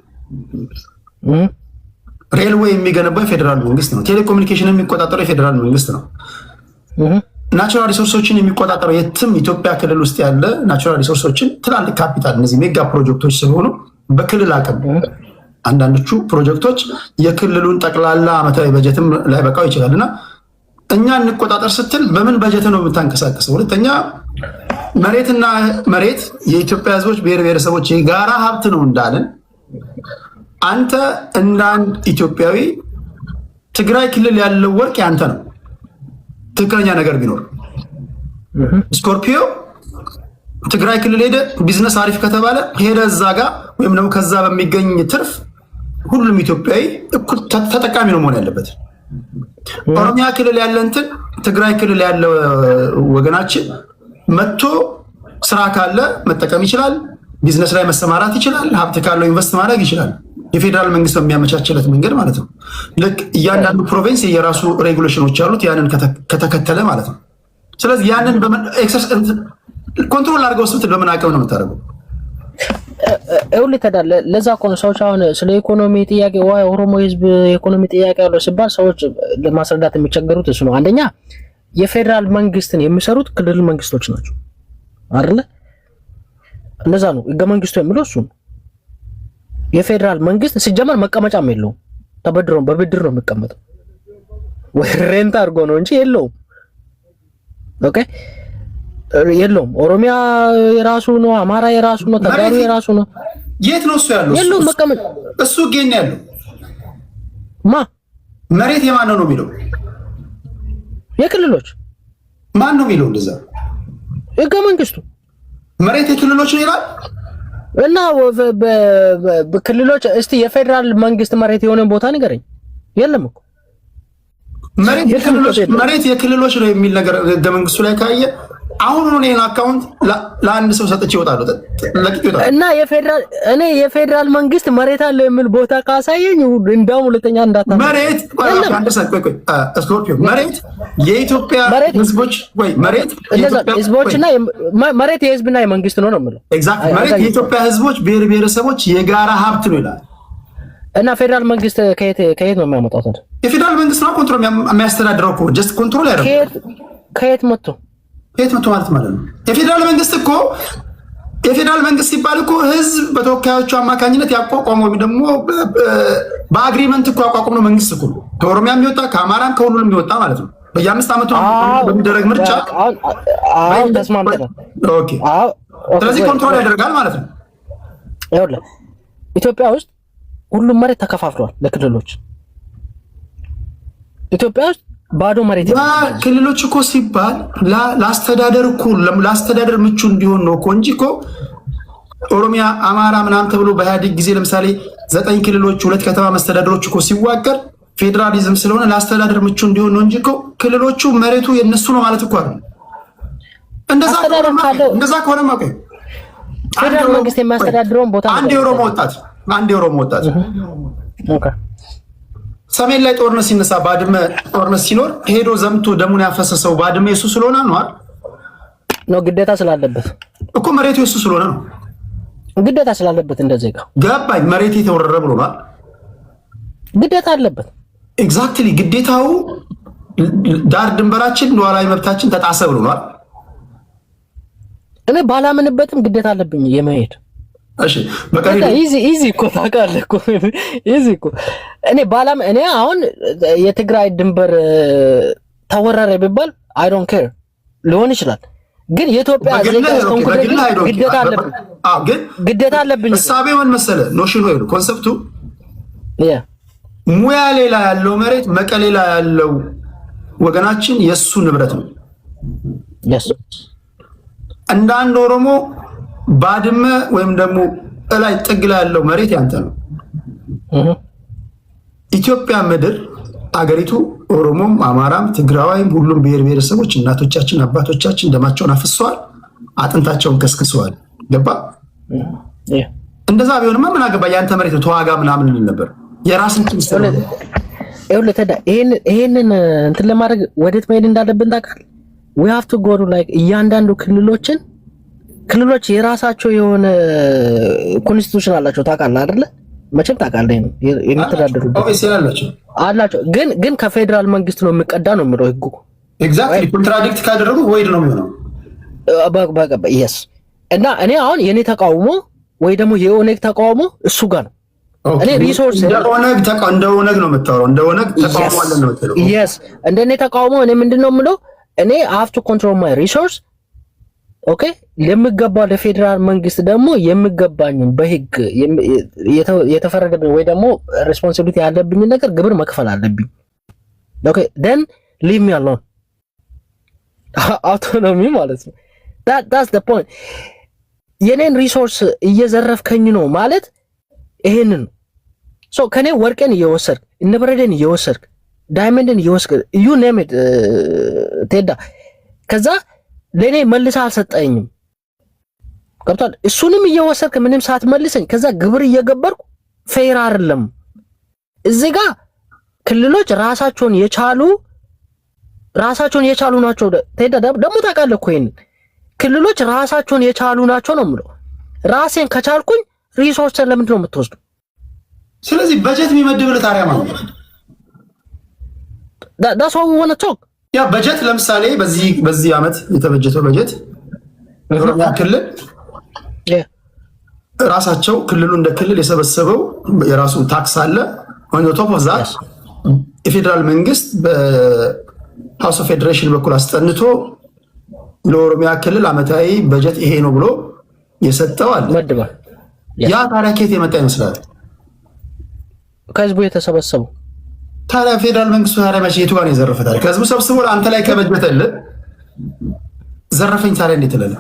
ሬልዌይ የሚገነባው የፌዴራል መንግስት ነው። ቴሌኮሙኒኬሽን የሚቆጣጠረው የፌዴራል መንግስት ነው። ናቹራል ሪሶርሶችን የሚቆጣጠረው የትም ኢትዮጵያ ክልል ውስጥ ያለ ናቹራል ሪሶርሶችን ትላልቅ ካፒታል እነዚህ ሜጋ ፕሮጀክቶች ስለሆኑ በክልል አቅም አንዳንዶቹ ፕሮጀክቶች የክልሉን ጠቅላላ ዓመታዊ በጀትም ላይ በቃው ይችላል እና እኛ እንቆጣጠር ስትል በምን በጀት ነው የምታንቀሳቀሰው? ሁለተኛ መሬትና መሬት የኢትዮጵያ ህዝቦች ብሔር ብሔረሰቦች የጋራ ሀብት ነው እንዳለን አንተ እንደ አንድ ኢትዮጵያዊ ትግራይ ክልል ያለው ወርቅ ያንተ ነው። ትክክለኛ ነገር ቢኖር ስኮርፒዮ ትግራይ ክልል ሄደ ቢዝነስ አሪፍ ከተባለ ሄደ እዛ ጋር ወይም ደግሞ ከዛ በሚገኝ ትርፍ ሁሉም ኢትዮጵያዊ እኩል ተጠቃሚ ነው መሆን ያለበት። ኦሮሚያ ክልል ያለ እንትን ትግራይ ክልል ያለ ወገናችን መጥቶ ስራ ካለ መጠቀም ይችላል፣ ቢዝነስ ላይ መሰማራት ይችላል፣ ሀብት ካለው ኢንቨስት ማድረግ ይችላል። የፌዴራል መንግስት በሚያመቻችለት መንገድ ማለት ነው። ልክ እያንዳንዱ ፕሮቪንስ የራሱ ሬጉሌሽኖች አሉት፣ ያንን ከተከተለ ማለት ነው። ስለዚህ ያንን ኮንትሮል አድርገው ስትል በምን አቅም ነው የምታደርገው? ይኸውልህ ተዳለ ለዛ እኮ ነው ሰዎች አሁን ስለ ኢኮኖሚ ጥያቄ ወይ ኦሮሞ ህዝብ የኢኮኖሚ ጥያቄ ያለው ሲባል ሰዎች ለማስረዳት የሚቸገሩት እሱ ነው። አንደኛ የፌዴራል መንግስትን የሚሰሩት ክልል መንግስቶች ናቸው አይደለ? እንደዛ ነው ህገ መንግስቱ የሚለው እሱ ነው። የፌዴራል መንግስት ሲጀመር መቀመጫም የለውም። ተበድሮ በብድር ነው የሚቀመጠው ወይ ሬንት አድርጎ ነው እንጂ የለውም። ኦኬ የለውም። ኦሮሚያ የራሱ ነው፣ አማራ የራሱ ነው፣ ተጋሩ የራሱ ነው። የት ነው እሱ ያለው? የለውም መቀመጥ። እሱ ግን ያለው መሬት የማን ነው የሚለው? የክልሎች። ማን ነው የሚለው? እንደዛ ህገ መንግስቱ መሬት የክልሎች ነው ይላል። እና በክልሎች እስቲ የፌዴራል መንግስት መሬት የሆነ ቦታ ንገረኝ። የለም እኮ መሬት የክልሎች ነው የሚል ነገር ህገ መንግስቱ ላይ ካየ አሁን ነው እኔን አካውንት ለአንድ ሰው ሰጥቼ ይወጣሉ እና የፌዴራል መንግስት መሬት አለ የሚል ቦታ ካሳየኝ እንደውም ሁለተኛ እንዳታ መሬት ስኮርፒዮ መሬት የኢትዮጵያ ህዝቦች ወይ መሬት ህዝቦችና መሬት የህዝብና የመንግስት ነው የምለው። ኤግዛክት መሬት የኢትዮጵያ ህዝቦች ብሔር ብሔረሰቦች የጋራ ሀብት ነው ይላል። እና ፌዴራል መንግስት ከየት ነው የሚያመጣው ታዲያ? የፌዴራል መንግስት ነው ኮንትሮል የሚያስተዳድረው እኮ ጀስት ኮንትሮል ያደርጋል። ከየት መጥቶ ማለት ነው? የፌዴራል መንግስት እኮ የፌዴራል መንግስት ሲባል እኮ ህዝብ በተወካዮቹ አማካኝነት ያቋቋመው ወይም ደግሞ በአግሪመንት እኮ ያቋቋመው መንግስት እኮ ከኦሮሚያ የሚወጣ ከአማራም ከሁሉም የሚወጣ ማለት ነው። በየ5 ዓመቱ በሚደረግ ምርጫ ተስማምተናል። ኦኬ ስለዚህ ኮንትሮል ያደርጋል ማለት ነው። ይኸውልህ ኢትዮጵያ ውስጥ ሁሉም መሬት ተከፋፍሏል ለክልሎች። ኢትዮጵያ ውስጥ ባዶ መሬት ክልሎች እኮ ሲባል ለአስተዳደር እኮ ለአስተዳደር ምቹ እንዲሆን ነው እኮ እንጂ እኮ ኦሮሚያ፣ አማራ ምናምን ተብሎ በኢህአዴግ ጊዜ ለምሳሌ 9 ክልሎች 2 ከተማ መስተዳደሮች እኮ ሲዋቀር ፌዴራሊዝም ስለሆነ ለአስተዳደር ምቹ እንዲሆን ነው እንጂ እኮ ክልሎቹ መሬቱ የነሱ ነው ማለት እኮ አይደል? እንደዛ ከሆነ ማቀኝ ፌዴራል መንግስት የሚያስተዳድረውን ቦታ አንድ የኦሮሞ ወጣት ኦኬ ሰሜን ላይ ጦርነት ሲነሳ ባድመ ጦርነት ሲኖር ሄዶ ዘምቶ ደሙን ያፈሰሰው ባድመ የሱ ስለሆነ ነው አይደል? ነው ግዴታ ስላለበት እኮ መሬቱ የሱ ስለሆነ ነው። ግዴታ ስላለበት እንደዚህ ጋር ገባኝ። መሬት የተወረረ ብሎናል። ግዴታ አለበት። ኤግዛክትሊ ግዴታው ዳር ድንበራችን ሉዓላዊ መብታችን ተጣሰ ብሏል። እኔ ባላምንበትም ግዴታ አለብኝ የመሄድ። እሺ በቃ ኢዚ እኮ ታውቃለህ እኮ ኢዚ እኮ እኔ አሁን የትግራይ ድንበር ተወረረ ቢባል አይ ዶንት ኬር ሊሆን ይችላል። ግን የኢትዮጵያ ግዴታ አለብኝ። ግን ግዴታ አለብኝ። እሳቤው ምን መሰለህ ኖሽኑ ወይ ኮንሰፕቱ ሙያ ሌላ ያለው መሬት መቀሌ ላይ ያለው ወገናችን የሱ ንብረት ነው። እንደ አንድ ኦሮሞ ባድመ ወይም ደግሞ እላይ ጥግ ላይ ያለው መሬት ያንተ ነው። ኢትዮጵያ ምድር አገሪቱ ኦሮሞም፣ አማራም፣ ትግራዋይም ሁሉም ብሔር ብሔረሰቦች እናቶቻችን አባቶቻችን ደማቸውን አፍሰዋል፣ አጥንታቸውን ከስክሰዋል። ገባ? እንደዛ ቢሆንማ ምን አገባ ያንተ መሬት ተዋጋ ምናምን ነበር። የራስን ትምስተለ ይሄንን እንትን ለማድረግ ወዴት መሄድ እንዳለብን ታውቃለህ? we have to go to like እያንዳንዱ ክልሎች የራሳቸው የሆነ ኮንስቲቱሽን አላቸው። ታውቃለህ አይደለ? መቼም ታውቃለህ የሚተዳደሩበት አላቸው። ግን ከፌደራል መንግስት ነው የሚቀዳ ነው የሚለው ህጉ። ኤግዛክትሊ ኮንትራዲክት ካደረጉ ወይድ ነው የሚሆነው። yes እና እኔ አሁን የኔ ተቃውሞ ወይ ደግሞ የኦነግ ተቃውሞ እሱ ጋር ነው። እኔ ሪሶርስ እንደ ኦነግ ነው የምታወራው። እንደ ኦነግ ተቃውሞ አለ ነው የምትለው። yes እንደኔ ተቃውሞ እኔ ምንድነው የምለው እኔ I have to control my resource ኦኬ። ለምገባው ለፌደራል መንግስት ደግሞ የምገባኝን በህግ የተፈረደብኝ ወይ ደግሞ ሬስፖንሲቢሊቲ ያለብኝ ነገር ግብር መክፈል አለብኝ። ኦኬ then leave me alone autonomy ማለት ነው። that's the point። የኔን ሪሶርስ እየዘረፍከኝ ነው ማለት ይሄንን ሶ ከኔ ወርቄን እየወሰድክ እነበረደን እየወሰድክ ዳይመንድን እየወሰድክ you name it ቴዳ ከዛ ለኔ መልሳ አልሰጠኝም። ገብቷል? እሱንም እየወሰድክ ምንም ሳትመልሰኝ ከዛ ግብር እየገበርኩ ፌር አይደለም። እዚህ ጋር ክልሎች ራሳቸውን የቻሉ ናቸው። ቴዳ ደግሞ ታውቃለህ እኮ ይሄን ክልሎች ራሳቸውን የቻሉ ናቸው ነው የምለው። ራሴን ከቻልኩኝ ሪሶርስን ለምንድን ነው የምትወስዱ? ስለዚህ በጀት የሚመድብልህ ታዲያ ማለት ነው። that's what we want to talk። ያ በጀት ለምሳሌ በዚህ ዓመት የተበጀተው በጀት ኦሮሚያ ክልል ራሳቸው ክልሉ እንደ ክልል የሰበሰበው የራሱ ታክስ አለ። on top of that የፌደራል መንግስት በሃውስ ኦፍ ፌዴሬሽን በኩል አስጠንቶ ለኦሮሚያ ክልል ዓመታዊ በጀት ይሄ ነው ብሎ የሰጠው አለ። ያ ታዲያ ከየት የመጣ ይመስላል? ከህዝቡ የተሰበሰበው። ታዲያ ፌደራል መንግስቱ ታዲያ መቼ የቱ ጋር ነው የዘረፈ? ታዲያ ከህዝቡ ሰብስቦ አንተ ላይ ከበጀተልህ ዘረፈኝ ታዲያ እንዴት ትላለህ?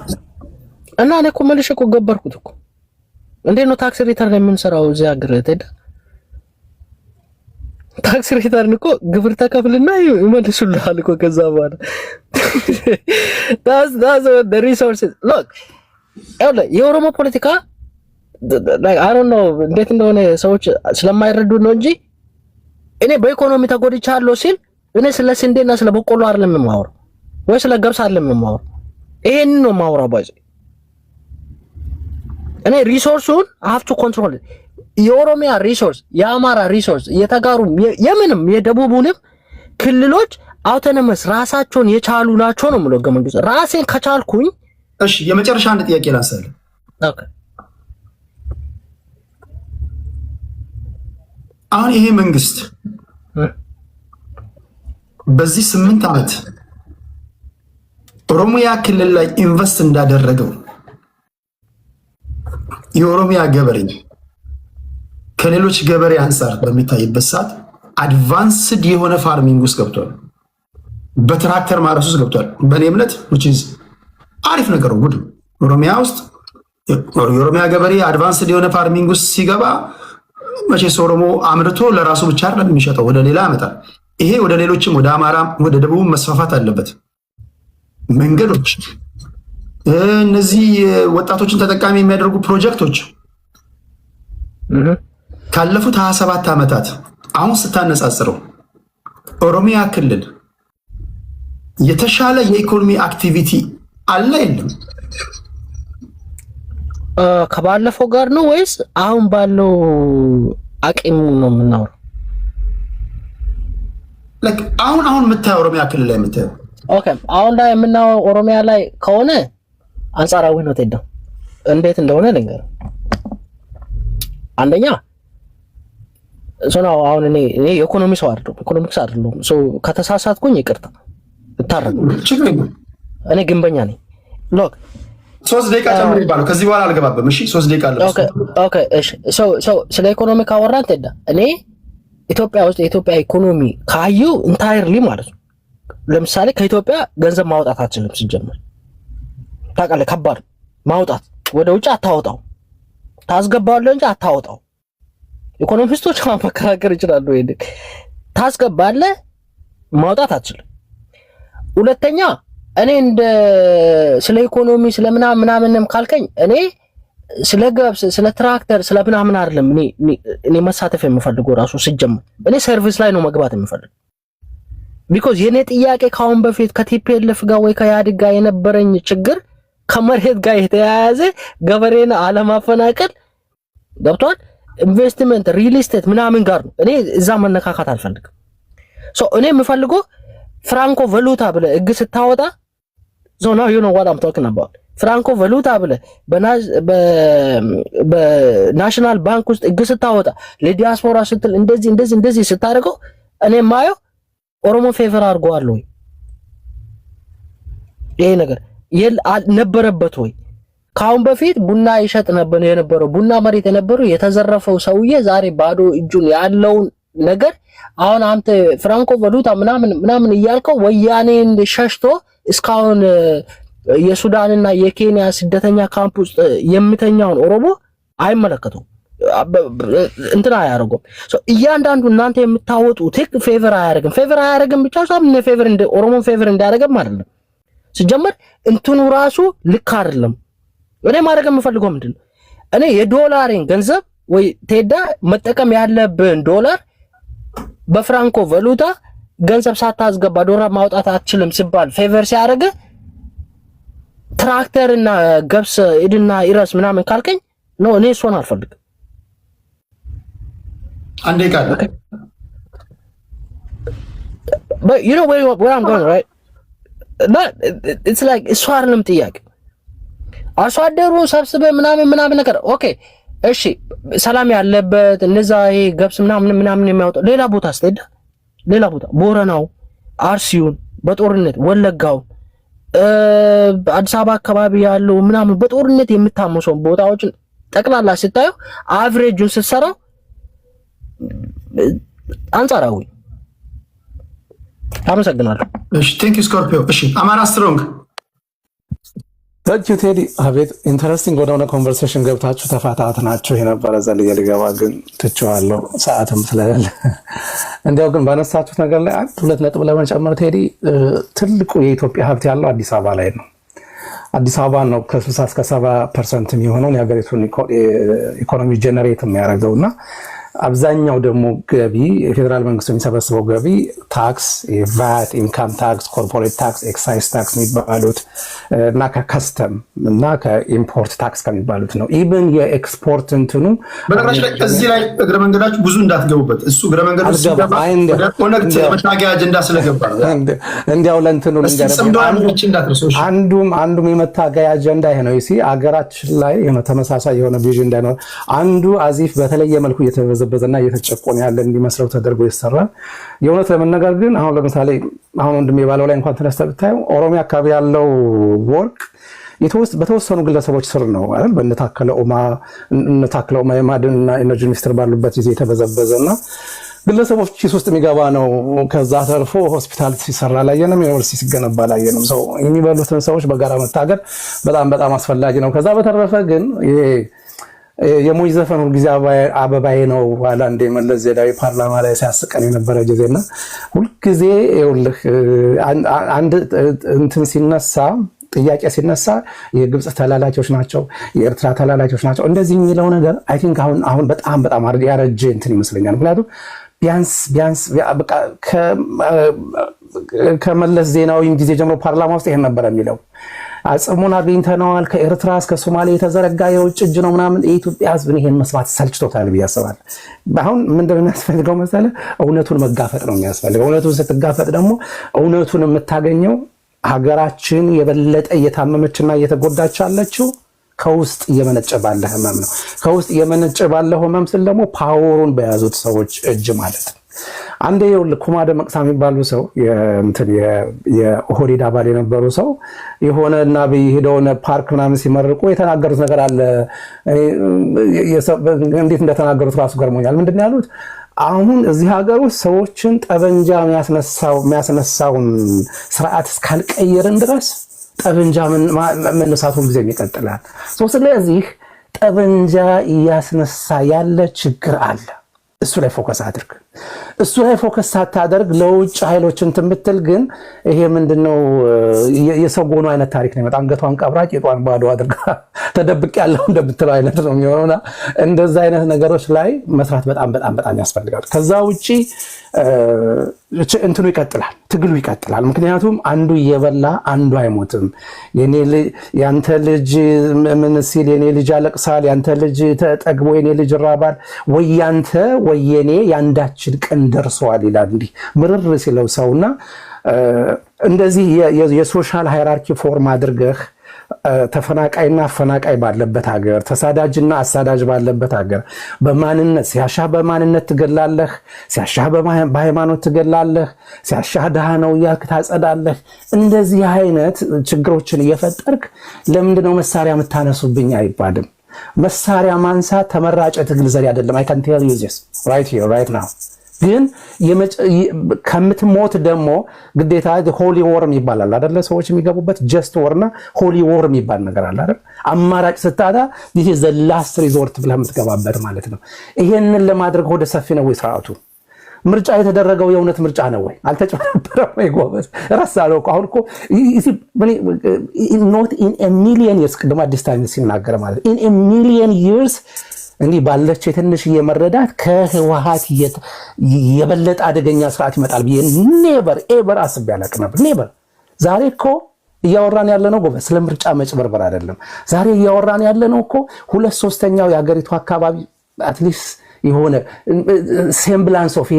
እና እኔ እኮ መልሼ እኮ ገበርኩት እኮ። እንዴት ነው ታክስ ሪተርን የምንሰራው እዚህ ሀገር? ታክስ ሪተርን እኮ ግብር ተከፍልና ይመልሱልሃል እኮ ከዛ በኋላ that's the resources look የኦሮሞ ፖለቲካ like I don't know እንዴት እንደሆነ ሰዎች ስለማይረዱ ነው እንጂ እኔ በኢኮኖሚ ተጎድቻለሁ ሲል እኔ ስለ ስንዴና ስለ በቆሎ አይደለም የማወራው ወይ ስለ ገብስ አይደለም የማወራው። ይሄን ነው የማወራው ባይዘ እኔ ሪሶርሱን I have to control it። የኦሮሚያ ሪሶርስ፣ የአማራ ሪሶርስ፣ የተጋሩ የምንም የደቡቡንም ክልሎች አውቶኖመስ ራሳቸውን የቻሉ ናቸው ነው የምለው። ገመንግስ ራሴን ከቻልኩኝ እሺ። የመጨረሻ አንድ ጥያቄ ላንሳለሁ። ኦኬ አሁን ይሄ መንግስት በዚህ 8 ዓመት ኦሮሚያ ክልል ላይ ኢንቨስት እንዳደረገው የኦሮሚያ ገበሬ ከሌሎች ገበሬ አንፃር በሚታይበት ሰዓት አድቫንስድ የሆነ ፋርሚንግ ውስጥ ገብቷል። በትራክተር ማረስ ውስጥ ገብቷል። በእኔ እምነት which is አሪፍ ነገር ነው። ኦሮሚያ ውስጥ የኦሮሚያ ገበሬ አድቫንስድ የሆነ ፋርሚንግ ውስጥ ሲገባ መቼስ ኦሮሞ አምርቶ ለራሱ ብቻ አይደለም የሚሸጠው፣ ወደ ሌላ ያመጣል። ይሄ ወደ ሌሎችም ወደ አማራም ወደ ደቡብ መስፋፋት አለበት። መንገዶች፣ እነዚህ ወጣቶችን ተጠቃሚ የሚያደርጉ ፕሮጀክቶች ካለፉት 27 ዓመታት አሁን ስታነጻጽረው ኦሮሚያ ክልል የተሻለ የኢኮኖሚ አክቲቪቲ አለ የለም? ከባለፈው ጋር ነው ወይስ አሁን ባለው አቅም ነው የምናወራው? አሁን የምታየው ኦሮሚያ ክልል ላይ የምታየው ኦኬ አሁን ላይ የምናየው ኦሮሚያ ላይ ከሆነ አንጻራዊ ነው ተደው እንዴት እንደሆነ ልንገር አንደኛ ሶናው አሁን እኔ ኢኮኖሚክስ አይደለም ከተሳሳትኩኝ ይቅርታ እታረቁ እኔ ግንበኛ ነኝ ሎክ 3 ደቂቃ ጨምር ይባላል ከዚህ በኋላ አልገባበም እሺ 3 ደቂቃ አለ ኦኬ እሺ ስለ ኢኮኖሚ ካወራን ተዳ እኔ ኢትዮጵያ ውስጥ የኢትዮጵያ ኢኮኖሚ ካዩ ኢንታይርሊ ማለት ነው ለምሳሌ ከኢትዮጵያ ገንዘብ ማውጣት አትችልም ሲጀምር ታውቃለህ ከባድ ማውጣት ወደ ውጭ አታወጣው ታስገባለህ እንጂ አታወጣው ኢኮኖሚስቶች ማፈከራከር ይችላሉ ወይ ታስገባለህ ማውጣት አትችልም ሁለተኛ እኔ እንደ ስለ ኢኮኖሚ ስለምናምንም ካልከኝ እኔ ስለ ገብስ ስለ ትራክተር ስለ ምናምን አይደለም እኔ መሳተፍ የምፈልገው ራሱ ሲጀምር እኔ ሰርቪስ ላይ ነው መግባት የምፈልገው ቢኮዝ የኔ ጥያቄ ካሁን በፊት ከቲፒኤልኤፍ ጋር ወይ ከኢህአዴግ ጋር የነበረኝ ችግር ከመሬት ጋር የተያያዘ ገበሬን አለማፈናቀል ገብቷል ኢንቨስትመንት ሪል ስቴት ምናምን ጋር ነው እኔ እዛ መነካካት አልፈልግም እኔ የምፈልገው ፍራንኮ ቫሉታ ብለ እግ ስታወጣ so now you know what I'm talking about ፍራንኮ ቫሉታ ብለ በናሽናል ባንክ ውስጥ እግ ስታወጣ ለዲያስፖራ ስትል እንደዚህ ስታደርገው እኔ ማየው ኦሮሞ ፌቨር አድርጓል ወይ ይሄ ነገር ነበረበት ወይ ካሁን በፊት ቡና ይሸጥ ነበር የነበረው ቡና መሬት የነበረው የተዘረፈው ሰውዬ ዛሬ ባዶ እጁን ያለው ነገር አሁን አንተ ፍራንኮ ቫሉታ ምናምን እያልከው ወያኔን ሸሽቶ እስካሁን የሱዳንና የኬንያ ስደተኛ ካምፕ ውስጥ የምተኛውን ኦሮሞ አይመለከተው እንትና አያረጋም እያንዳንዱ እናንተ የምታወጡ ቴክ ፌቨር አያረግም ብቻ ሳይሆን ፌቨር እንደ ኦሮሞ ፌቨር እንዳያረግም አይደለም ሲጀመር እንትኑ ራሱ ልክ አይደለም እኔ ማድረግ የምፈልገው ምንድነው እኔ የዶላርን ገንዘብ ወይ ቴዳ መጠቀም ያለብን ዶላር በፍራንኮ ቫሉታ ገንዘብ ሳታስገባ ዶላር ማውጣት አትችልም ሲባል ፌቨር ሲያደርግ ትራክተር እና ገብስ እድና ይራስ ምናምን ካልከኝ ነው እኔ እሱን አልፈልግም አንዴ ቃል but you know where I'm going right but it's like it's አይደለም ጥያቄ አርሶ አደሩ ሰብስበ ምናምን ነገር ኦኬ እሺ ሰላም ያለበት እነዛ ይሄ ገብስ ምናምን የሚያወጣው ሌላ ቦታ ስትሄድ ሌላ ቦታ ቦረናው አርሲውን በጦርነት ወለጋው አዲስ አበባ አካባቢ ያለው ምናምን በጦርነት የምታመሰው ቦታዎችን ጠቅላላ ስታዩ አቨሬጁን ስትሰራው አንጻራዊ አመሰግናለሁ እሺ ቴንክ ዩ ስኮርፒዮ እሺ አማራ ስትሮንግ ታንኪዩ ቴዲ አቤት ኢንተረስቲንግ ወደሆነ ኮንቨርሴሽን ገብታችሁ ተፋታትናችሁ የነበረ ዘልዬ ልገባ ግን ትቼዋለሁ ሰዓትም ስለሌለ እንዲያው ግን ባነሳችሁት ነገር ላይ አንድ ሁለት ነጥብ ለመጨመር ቴዲ ትልቁ የኢትዮጵያ ሀብት ያለው አዲስ አበባ ላይ ነው አዲስ አበባ ነው ከ60 እስከ 70% የሚሆነውን የሀገሪቱን ኢኮኖሚ ጀነሬት የሚያደርገውና አብዛኛው ደግሞ ገቢ የፌደራል መንግስት የሚሰበስበው ገቢ ታክስ ቫት ኢንካም ታክስ ኮርፖሬት ታክስ ኤክሳይዝ ታክስ የሚባሉት እና ከከስተም እና ከኢምፖርት ታክስ ከሚባሉት ነው ኢቭን የኤክስፖርት እንትኑ በነገራችን ላይ እዚህ ላይ እግረ መንገዳችሁ ብዙ እንዳትገቡበት እሱ እግረ መንገዱ ኦነግት መታገያ አጀንዳ ስለገባ እንዲያው ለእንትኑ አንዱም የመታገያ አጀንዳ ይሄ ነው ይሲ አገራችን ላይ ተመሳሳይ የሆነ ቪዥን እንዳይኖር አንዱ አዚፍ በተለየ መልኩ እየተበዘበዘና እየተጨቆነ ያለ እንዲመስለው ተደርጎ ይሰራል የእውነት ለመነገር ግን አሁን ለምሳሌ አሁን ወንድሜ ባለው ላይ እንኳን ተነስተ ብታዩ ኦሮሚያ አካባቢ ያለው ወርቅ በተወሰኑ ግለሰቦች ስር ነው አይደል በእነታከለ ኡማ የማዕድንና ኢነርጂ ሚኒስትር ባሉበት ጊዜ የተበዘበዘና ግለሰቦች ኪስ ውስጥ የሚገባ ነው ከዛ ተርፎ ሆስፒታል ሲሰራ ላየንም ዩኒቨርሲቲ ሲገነባ ላየንም ሰው የሚበሉትን ሰዎች በጋራ መታገል በጣም አስፈላጊ ነው ከዛ በተረፈ ግን ይሄ የሞይ ዘፈን ሁሉ ጊዜ አበባዬ ነው ዋላ እንደ መለስ ዜናዊ ፓርላማ ላይ ሲያስቀን የነበረ ጊዜና ሁሉ ጊዜ ይኸውልህ አንድ እንትን ሲነሳ ጥያቄ ሲነሳ የግብጽ ተላላኪዎች ናቸው የኤርትራ ተላላኪዎች ናቸው እንደዚህ የሚለው ነገር አይ ቲንክ አሁን በጣም ያረጀ እንትን ይመስለኛል ምክንያቱም ቢያንስ በቃ ከመለስ ዜናዊ ጊዜ ጀምሮ ፓርላማ ውስጥ ይሄን ነበር የሚለው አጽሙን አግኝተነዋል፣ ከኤርትራ እስከ ሶማሌ የተዘረጋ የውጭ እጅ ነው ምናምን። የኢትዮጵያ ህዝብ ይሄን መስማት ሰልችቶታል ብዬ አስባለሁ። አሁን ምንድነው የሚያስፈልገው መሰለህ? እውነቱን መጋፈጥ ነው የሚያስፈልገው። እውነቱን ስትጋፈጥ ደግሞ እውነቱን የምታገኘው ሀገራችን የበለጠ እየታመመችና እየተጎዳች ያለችው ከውስጥ እየመነጨ ባለ ህመም ነው። ከውስጥ እየመነጨ ባለው ህመም ስል ደግሞ ፓወሩን በያዙት ሰዎች እጅ ማለት ነው። አንዴ ኩማ ደመቅሳ የሚባሉ ሰው የኦህዴድ አባል የነበሩ ሰው የሆነ እና ሄደውን ፓርክ ምናምን ሲመርቁ የተናገሩት ነገር አለ። እንዴት እንደተናገሩት ራሱ ገርሞኛል። ምንድን ነው ያሉት? አሁን እዚህ ሀገር ውስጥ ሰዎችን ጠበንጃ የሚያስነሳውን ስርዓት እስካልቀየርን ድረስ ጠበንጃ መነሳቱ ጊዜ ይቀጥላል። ስለዚህ ጠበንጃ እያስነሳ ያለ ችግር አለ። እሱ ላይ ፎከስ አድርግ። እሱ ላይ ፎከስ ሳታደርግ ለውጭ ኃይሎች እንትን ብትል ግን ይሄ ምንድነው የሰው ጎኑ አይነት ታሪክ ነው። በጣም አንገቷን ቀብራ ቄጧን ባዶ አድርጋ ተደብቅ ያለው እንደምትለው አይነት ነው የሚሆነውና እንደዛ አይነት ነገሮች ላይ መስራት በጣም በጣም በጣም ያስፈልጋል። ከዛ ውጪ እንትኑ ይቀጥላል፣ ትግሉ ይቀጥላል። ምክንያቱም አንዱ እየበላ አንዱ አይሞትም። ያንተ ልጅ ምን ሲል የኔ ልጅ ያለቅሳል፣ ያንተ ልጅ ተጠግቦ የኔ ልጅ ይራባል፣ ወይ ያንተ ወይ የኔ ያንዳችን ቀን ደርሷል ይላል። እንዲህ ምርር ሲለው ሰውና እንደዚህ የሶሻል ሃይራርኪ ፎርም አድርገህ ተፈናቃይና አፈናቃይ ባለበት ሀገር፣ ተሳዳጅና አሳዳጅ ባለበት ሀገር በማንነት ሲያሻህ በማንነት ትገላለህ፣ ሲያሻህ በሃይማኖት ትገላለህ፣ ሲያሻህ ድሃ ነው እያልክ ታጸዳለህ። እንደዚህ አይነት ችግሮችን እየፈጠርክ ለምንድነው መሳሪያ የምታነሱብኝ አይባልም። መሳሪያ ማንሳት ተመራጭ ትግል ዘዴ አይደለም። I can tell you this right here right now። ግን ከምትሞት ደግሞ ግዴታ ሆሊ ዎርም ይባላል አይደለ? ሰዎች የሚገቡበት ጀስት ዎርና ሆሊ ዎርም ይባል ነገር አለ አይደል? አማራጭ ስታጣ this is the last resort ብለህ የምትገባበት ማለት ነው። ይሄንን ለማድረግ ወደ ሰፊ ነው ወይ ስርዓቱ? ምርጫ የተደረገው የእውነት ምርጫ ነው ወይ? አልተጨበረበረም ወይ? ጎበዝ ረሳለው እኮ አሁን እኮ not in a million years ቅድም አዲስ ታይም ሲናገር ማለት in a million years እንዲህ ባለች የትንሽ የመረዳት ከህወሓት የበለጠ አደገኛ ስርዓት ይመጣል ብዬ ኔቨር ኤቨር አስቤ አላውቅም ነበር። ኔቨር። ዛሬ እኮ እያወራን ያለነው ጎበዝ ስለ ምርጫ መጭበርበር አይደለም። ዛሬ እያወራን ያለነው እኮ 2/3 የሀገሪቱ አካባቢ አትሊስት የሆነ ሴምብላንስ ኦፍ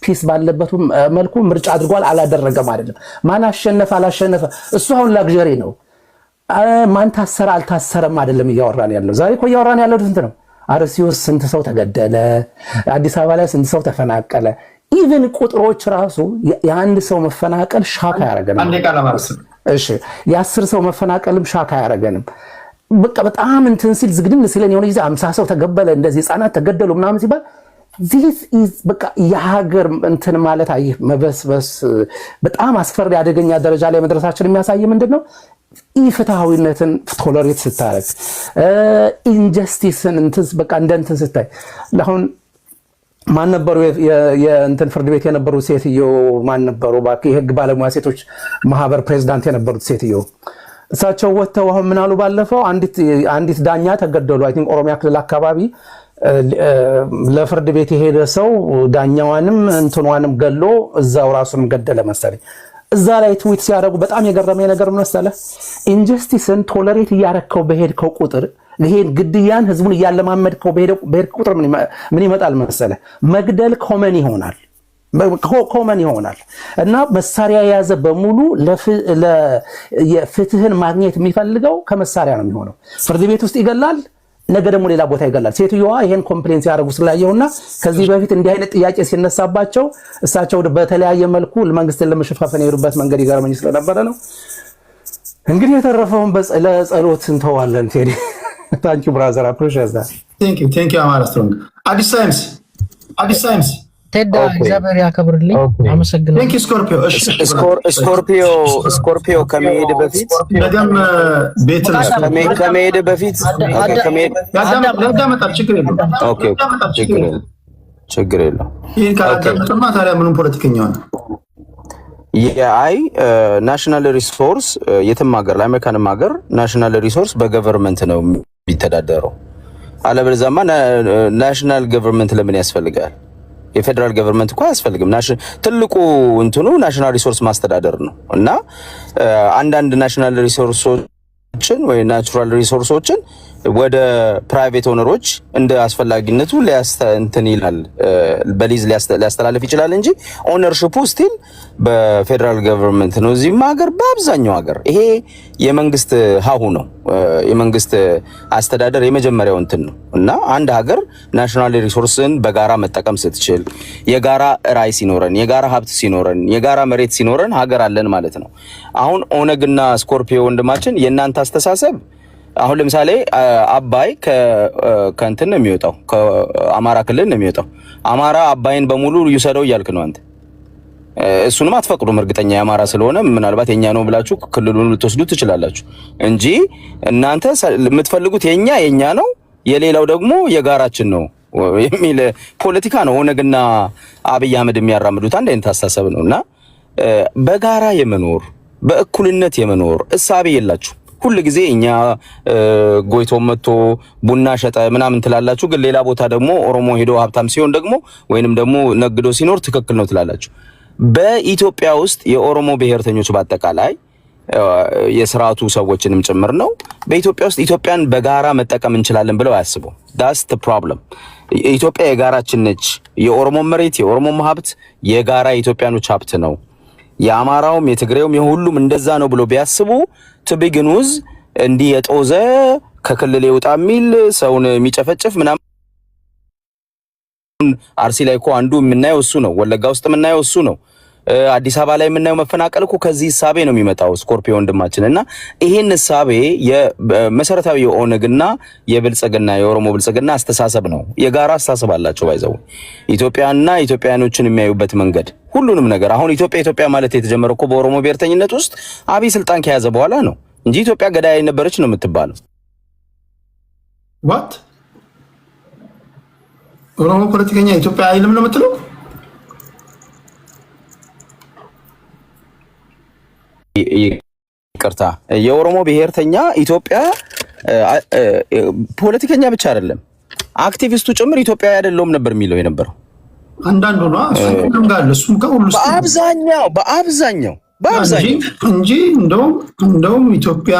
ፒስ ባለበት መልኩ ምርጫ አድርጓል አላደረገም አይደለም። ማን አሸነፈ አላሸነፈ እሱ አሁን ላግዠሪ ነው። ማን ታሰረ አልታሰረም አይደለም እያወራን ያለው። ዛሬ እኮ እያወራን ያለው እንትን ነው። አርሲ ውስጥ ስንት ሰው ተገደለ? አዲስ አበባ ላይ ስንት ሰው ተፈናቀለ? ኢቭን ቁጥሮች ራሱ የአንድ ሰው መፈናቀል ሻካ ያረጋጋል። እሺ የ10 ሰው መፈናቀልም ሻካ ያረጋጋንም። በቃ በጣም እንትን ሲል ዝግድን ሲለን የሆነ ጊዜ 50 ሰው ተገበለ እንደዚህ ህፃናት ተገደሉ ምናምን ሲባል this is በቃ የሀገር እንትን ማለት አይ መበስበስ በጣም አስፈሪ አደገኛ ደረጃ ላይ መድረሳችን የሚያሳይ ምንድነው? ኢፍትሃዊነትን ቶለሬት ስታረግ ኢንጀስቲስን እንትን በቃ እንደንትን ስታይ ለአሁን ማን ነበሩ የእንትን ፍርድ ቤት የነበሩ ሴትዮ ማን ነበሩ? ባክ የህግ ባለሙያ ሴቶች ማህበር ፕሬዝዳንት የነበሩት ሴትዮ እሳቸው ወጥተው አሁን ምን አሉ? ባለፈው አንዲት ዳኛ ተገደሉ። አይ ቲንክ ኦሮሚያ ክልል አካባቢ ለፍርድ ቤት የሄደ ሰው ዳኛዋንም እንትኗንም ገሎ እዛው ራሱንም ገደለ መሰለኝ። እዛ ላይ ትዊት ሲያደርጉ በጣም የገረመኝ ነገር ምን መሰለህ? ኢንጀስቲስን ቶለሬት እያረከው በሄድከው ቁጥር ይሄን ግድያን ህዝቡን እያለማመድከው በሄድከው ቁጥር ምን ይመጣል መሰለህ? መግደል ኮመን ይሆናል እና መሳሪያ የያዘ በሙሉ የፍትህን ማግኘት የሚፈልገው ከመሳሪያ ነው የሚሆነው። ፍርድ ቤት ውስጥ ይገላል፣ ነገ ደግሞ ሌላ ቦታ ይገላል። ሴትዮዋ ይሄን ኮምፕሌንስ ያደርጉ ስላየውና ከዚህ በፊት እንዲህ አይነት ጥያቄ ሲነሳባቸው እሳቸው በተለያየ መልኩ መንግስትን ለመሸፋፈን የሄዱበት መንገድ ይገርመኝ ስለነበረ ነው። እንግዲህ የተረፈውን ለጸሎት እንተዋለን። ቴዲ ታንኪ ብራዘር አፕሪሺየት ዳት ቴንክ ዩ አማራ ስትሮንግ አዲስ ታይምስ ቴዳ እግዚአብሔር ያከብርልኝ። አመሰግናለሁ። ቴንክ ዩ ስኮርፒዮ። ስኮርፒዮ ከመሄድ በፊት ከመሄድ በፊት ያዳመጣል። ችግር የለውም። ኦኬ ችግር የለውም። ይሄን ካላዳመጥማ ታዲያ ምንም ፖለቲከኛ ሆነ? አይ ናሽናል ሪሶርስ የትም ሀገር ለአሜሪካንም ሀገር ናሽናል ሪሶርስ በገቨርንመንት ነው የሚተዳደረው። አለበለዚያማ ናሽናል ገቨርንመንት ለምን ያስፈልጋል? የፌደራል ገቨርንመንት እኮ አያስፈልግም። ትልቁ እንትኑ ናሽናል ሪሶርስ ማስተዳደር ነው እና አንዳንድ ናሽናል ሪሶርሶች ወይ ናቹራል ሪሶርሶችን ወደ ፕራይቬት ኦነሮች እንደ አስፈላጊነቱ እንትን ይላል በሊዝ ሊያስተላልፍ ይችላል እንጂ ኦነርሺፑ ስቲል በፌደራል ገቨርንመንት ነው። እዚህም ሀገር በአብዛኛው ሀገር ይሄ የመንግስት ሀሁ ነው። የመንግስት አስተዳደር የመጀመሪያው እንትን ነው እና አንድ ሀገር ናሽናል ሪሶርስን በጋራ መጠቀም ስትችል፣ የጋራ ራይ ሲኖረን፣ የጋራ ሀብት ሲኖረን፣ የጋራ መሬት ሲኖረን ሀገር አለን ማለት ነው። አሁን ኦነግና ስኮርፒዮ ወንድማችን የእናንተ አስተሳሰብ አሁን ለምሳሌ አባይ ከእንትን ነው የሚወጣው፣ ከአማራ ክልል ነው የሚወጣው። አማራ አባይን በሙሉ ይውሰደው እያልክ ነው አንተ። እሱንም አትፈቅዱም። እርግጠኛ የአማራ ስለሆነ ምናልባት የኛ ነው ብላችሁ ክልሉን ልትወስዱ ትችላላችሁ እንጂ እናንተ የምትፈልጉት የኛ ነው የሌላው ደግሞ የጋራችን ነው የሚል ፖለቲካ ነው ኦነግና አብይ አህመድ የሚያራምዱት። አንድ አይነት አስተሳሰብ ነውና በጋራ የመኖር በእኩልነት የመኖር እሳቤ የላችሁ። ሁሉ ጊዜ እኛ ጎይቶ መጥቶ ቡና ሸጠ ምናምን ትላላችሁ፣ ግን ሌላ ቦታ ደግሞ ኦሮሞ ሄዶ ሀብታም ሲሆን ደግሞ ወይንም ደግሞ ነግዶ ሲኖር ትክክል ነው ትላላችሁ። በኢትዮጵያ ውስጥ የኦሮሞ ብሔርተኞች በአጠቃላይ የስርዓቱ ሰዎችንም ጭምር ነው በኢትዮጵያ ውስጥ ኢትዮጵያን በጋራ መጠቀም እንችላለን ብለው አያስቡም። ዳስ ዘ ፕሮብለም። ኢትዮጵያ የጋራችን ነች። የኦሮሞ መሬት የኦሮሞ ሀብት የጋራ የኢትዮጵያኖች ሀብት ነው። የአማራውም የትግሬውም የሁሉም እንደዛ ነው ብሎ ቢያስቡ ትቢግኑዝ እንዲህ የጦዘ ከክልል ይውጣ የሚል ሰውን የሚጨፈጭፍ ምናምን አርሲ ላይ እኮ አንዱ የምናየው እሱ ነው። ወለጋ ውስጥ የምናየው እሱ ነው። አዲስ አበባ ላይ የምናየው መፈናቀል እኮ ከዚህ ሐሳቤ ነው የሚመጣው ስኮርፒዮ ወንድማችን። እና ይሄን ሐሳቤ የመሰረታዊ የኦነግና የብልጽግና የኦሮሞ ብልጽግና አስተሳሰብ ነው። የጋራ አስተሳሰብ አላቸው። ባይዘው ኢትዮጵያና ኢትዮጵያኖችን የሚያዩበት መንገድ ሁሉንም ነገር አሁን ኢትዮጵያ ማለት የተጀመረው እኮ በኦሮሞ ብሔርተኝነት ውስጥ አብይ ስልጣን ከያዘ በኋላ ነው እንጂ ኢትዮጵያ ገዳይ ነበረች ነው የምትባለው። ዋት ኦሮሞ ፖለቲከኛ ኢትዮጵያ አይልም ነው የምትለው? ይቅርታ፣ የኦሮሞ ብሔርተኛ ኢትዮጵያ ፖለቲከኛ ብቻ አይደለም አክቲቪስቱ ጭምር ኢትዮጵያ አይደለም ነበር የሚለው የነበረው። አንዳንዱ ነው እሱም ጋር እሱም ከሁሉ በአብዛኛው እንጂ እንደውም ኢትዮጵያ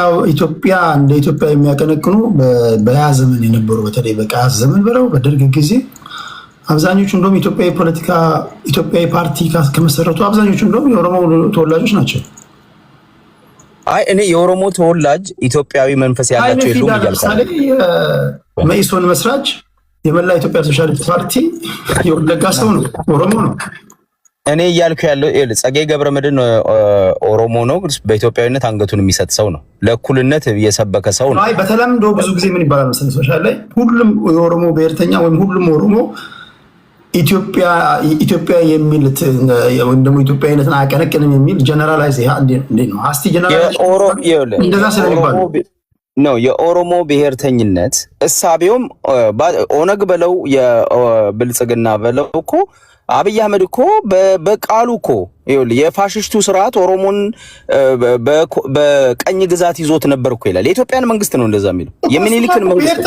እንደ ኢትዮጵያ የሚያቀነቅኑ በያ ዘመን የነበሩ በተለይ በቃ ዘመን ብለው በደርግ ጊዜ አብዛኞቹ እንደውም ኢትዮጵያዊ ፓርቲ ከመሰረቱ አብዛኞቹ እንደውም የኦሮሞ ተወላጆች ናቸው። አይ እኔ የኦሮሞ ተወላጅ ኢትዮጵያዊ መንፈስ ያላቸው የሉም ይላልካል። መኢሶን መስራች የመላ ኢትዮጵያ ሶሻሊስት ፓርቲ የወለጋ ሰው ነው፣ ኦሮሞ ነው። እኔ እያልኩ ያለው ጸጋዬ ገብረመድህን ኦሮሞ ነው፣ በኢትዮጵያዊነት አንገቱን የሚሰጥ ሰው ነው፣ ለእኩልነት የሰበከ ሰው ነው። አይ በተለምዶ ብዙ ጊዜ ምን ይባላል መሰለህ ሶሻል ላይ ሁሉም የኦሮሞ ብሔርተኛ ወይም ሁሉም ኦሮሞ ኢትዮጵያ የሚል ወይም ደግሞ ኢትዮጵያዊነትን አያቀነቅንም የሚል ጀነራላይዝ ነው። አስቲ ጀነራላይዝ እንደዛ ስለሚባል ነው የኦሮሞ ብሔርተኝነት እሳቤውም ኦነግ በለው የብልጽግና በለው እኮ አብይ አህመድ እኮ በቃሉ እኮ የፋሽስቱ ስርዓት ኦሮሞን በቀኝ ግዛት ይዞት ነበር እኮ ይላል። የኢትዮጵያን መንግስት ነው እንደዛ የሚለው። የሚኒሊክን መንግስት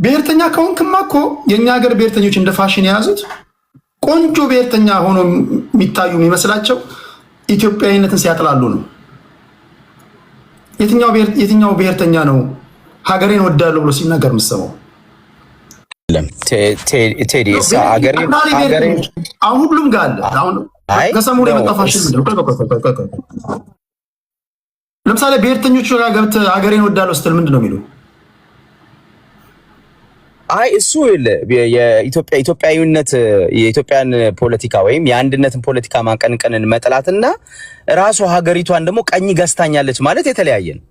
ብሔርተኛ ከሆንክማ እኮ የኛ ሀገር ብሔርተኞች እንደ ፋሽን የያዙት ቆንጆ ብሔርተኛ ሆኖ የሚታዩ የሚመስላቸው ኢትዮጵያዊነትን ሲያጥላሉ ነው። የትኛው ብሔርተኛ ነው ሀገሬን ወዳለሁ ብሎ ሲናገር የምትሰማው? ቴዲ አሁን ሁሉም ጋር አለ። አሁን ከሰሞኑ የመጣ ፋሽን ለምሳሌ ብሔርተኞቹ ጋር ገብተህ ሀገሬን ወዳለሁ ስትል ምንድን ነው የሚለው? አይ እሱ የኢትዮጵያዊነት የኢትዮጵያን ፖለቲካ ወይም የአንድነትን ፖለቲካ ማቀንቀንን መጥላትና ራሷ ሀገሪቷን ደግሞ ቀኝ ገዝታኛለች ማለት የተለያየ ነው።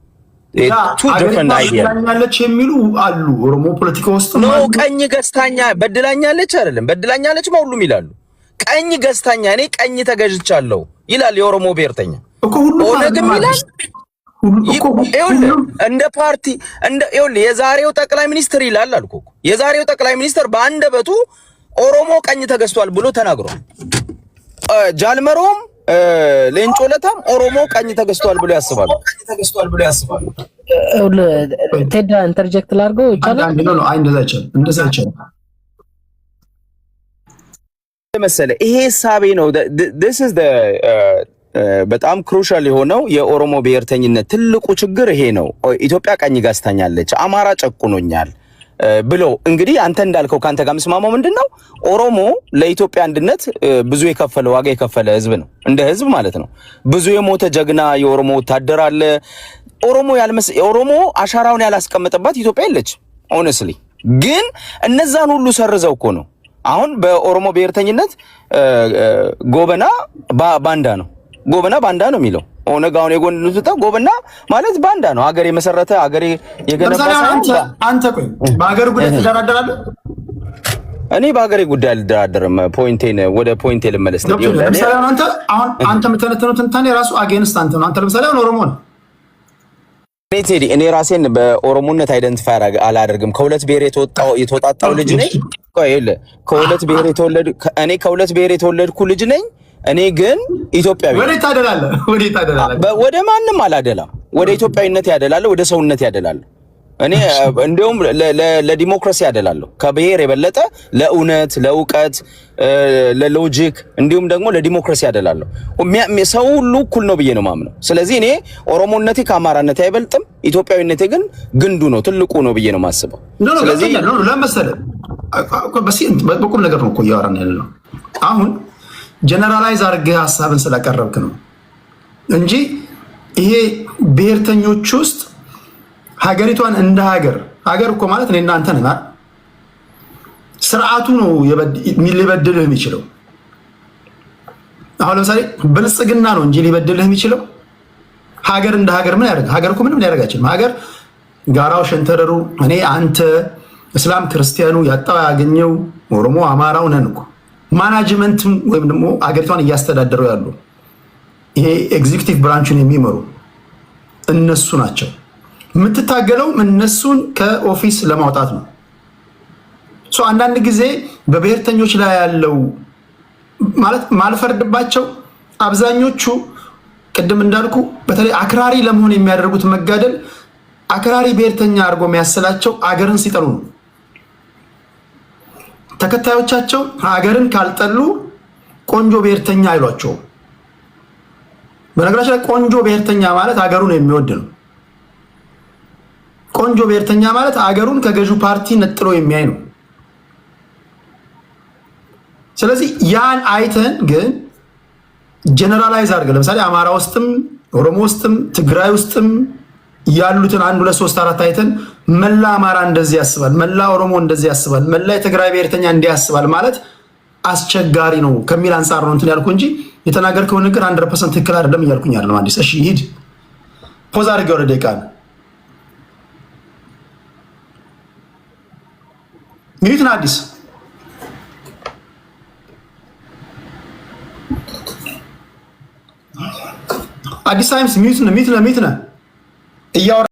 ገዝታኛለች የሚሉ አሉ ኦሮሞ ፖለቲካ ውስጥ ነው። ቀኝ ገዝታኛ በድላኛለች አይደለም፣ በድላኛለች ሁሉም ይላሉ። ቀኝ ገዝታኛ እኔ ቀኝ ተገዥቻለሁ ይላል የኦሮሞ ብሔርተኛ። ኦነግም ይላል እንደ ፓርቲ የዛሬው ጠቅላይ ሚኒስትር ይላል አልኩ። የዛሬው ጠቅላይ ሚኒስትር በአንደበቱ ኦሮሞ ቀኝ ተገዝቷል ብሎ ተናግሯል። ጃልመሮም ሌንጮ ለታም ኦሮሞ ቀኝ ተገዝቷል ብሎ ያስባሉ። ቴዳ ኢንተርጀክት ላድርገው ይቻላል? እንደዛ ይቻላል መሰለ ይሄ ሳቤ ነው። this is the በጣም ክሩሻል የሆነው የኦሮሞ ብሔርተኝነት ትልቁ ችግር ይሄ ነው። ኢትዮጵያ ቀኝ ገዝታኛለች፣ አማራ ጨቁኖኛል ብሎ እንግዲህ አንተ እንዳልከው ካንተ ጋር መስማማው ምንድነው ኦሮሞ ለኢትዮጵያ አንድነት ብዙ የከፈለ ዋጋ የከፈለ ህዝብ ነው፣ እንደ ህዝብ ማለት ነው። ብዙ የሞተ ጀግና የኦሮሞ ወታደር አለ። ኦሮሞ አሻራውን ያላስቀመጠባት ኢትዮጵያ የለች ኦነስትሊ። ግን እነዛን ሁሉ ሰርዘው እኮ ነው አሁን በኦሮሞ ብሔርተኝነት ጎበና ባንዳ ነው፣ ጎበና ባንዳ ነው የሚለው ኦነግ። አሁን የጎንኑታ ጎበና ማለት ባንዳ ነው። ሀገር የመሰረተ ሀገር የገነባ አንተ ቆይ በሀገር ጉዳይ ትደራደራለህ? እኔ በሀገሬ ጉዳይ አልደራደርም። ፖይንቴን ወደ ፖይንቴ ልመለስ ነው። ለምሳሌ አንተ የምትነተነው ትንታኔ ራሱ አጌንስት አንተ ነው። አንተ ለምሳሌ ኦሮሞ ነው። እኔ ራሴን በኦሮሞነት አይደንቲፋይ አላደርግም። ከሁለት ብሔር የተወጣጣው ልጅ ነኝ። ቆይ ከሁለት ብሔር የተወለድኩ ልጅ ነኝ። እኔ ግን ኢትዮጵያዊ ወዴት ታደላለህ? ወደ ማንም አላደላም። ወደ ኢትዮጵያዊነት ያደላለሁ፣ ወደ ሰውነት ያደላለሁ። እኔ እንደውም ለዲሞክራሲ ያደላለሁ። ከብሔር የበለጠ ለእውነት፣ ለእውቀት፣ ለሎጂክ እንዲሁም ደግሞ ለዲሞክራሲ ያደላለሁ። ሰው ሁሉ እኩል ነው ብዬ ነው ማምነው። ስለዚህ እኔ ኦሮሞነቴ ከአማራነቴ አይበልጥም። ኢትዮጵያዊነቴ ግን ግንዱ ነው፣ ትልቁ ነው ብዬ ነው ማስበው። ስለዚህ ለምሳሌ በቁም ነገር ነው እኮ እያወራን ያለነው አሁን ጀነራላይዝ አድርገህ ሀሳብን ስላቀረብክ ነው እንጂ ይሄ ብሔርተኞች ውስጥ ሀገሪቷን እንደ ሀገር እኮ ማለት እኔ እናንተ ነን። ስርዓቱ ነው ሊበድልህ የሚችለው። አሁን ለምሳሌ ብልጽግና ነው እንጂ ሊበድልህ የሚችለው ሀገር እንደ ሀገር ምን ያደርግ? ሀገር እኮ ምንም ሊያደርግ አይችልም። ሀገር ጋራው፣ ሸንተረሩ፣ እኔ አንተ፣ እስላም ክርስቲያኑ፣ ያጣው ያገኘው፣ ኦሮሞ አማራው ነን እኮ። ማናጅመንትም ወይም ደግሞ ሀገሪቷን እያስተዳደሩ ያሉ ይሄ ኤግዚኪቲቭ ብራንቹን የሚመሩ እነሱ ናቸው። የምትታገለው እነሱን ከኦፊስ ለማውጣት ነው። አንዳንድ ጊዜ በብሔርተኞች ላይ ያለው ማለት ማልፈርድባቸው አብዛኞቹ ቅድም እንዳልኩ በተለይ አክራሪ ለመሆን የሚያደርጉት መጋደል አክራሪ ብሔርተኛ አድርጎ የሚያስላቸው አገርን ሲጠሉ ነው። ተከታዮቻቸው ሀገርን ካልጠሉ ቆንጆ ብሔርተኛ አይሏቸውም። በነገራችን ላይ ቆንጆ ብሔርተኛ ማለት ሀገሩን የሚወድ ነው። ቆንጆ ብሔርተኛ ማለት ሀገሩን ከገዢው ፓርቲ ነጥሎ የሚያይ ነው። ስለዚህ ያን አይተን ግን ጀነራላይዝ አድርገን ለምሳሌ አማራ ውስጥም ኦሮሞ ውስጥም ትግራይ ውስጥም ያሉትን 1 2 3 4 አይተን መላ አማራ እንደዚህ ያስባል፣ መላ ኦሮሞ እንደዚህ ያስባል፣ መላ የትግራይ ብሔርተኛ እንዲህ ያስባል ማለት አስቸጋሪ ነው ከሚል አንፃር ነው እንትን ያልኩ እንጂ የተናገርከው ነገር 100% ትክክል አይደለም እያልኩኝ አይደለም። አዲስ እሺ፣ ሂድ ፖዝ አድርገህ ወደ ደቂቃ ሚዩትን አዲስ ታይምስ ሚዩት ነው እያወራ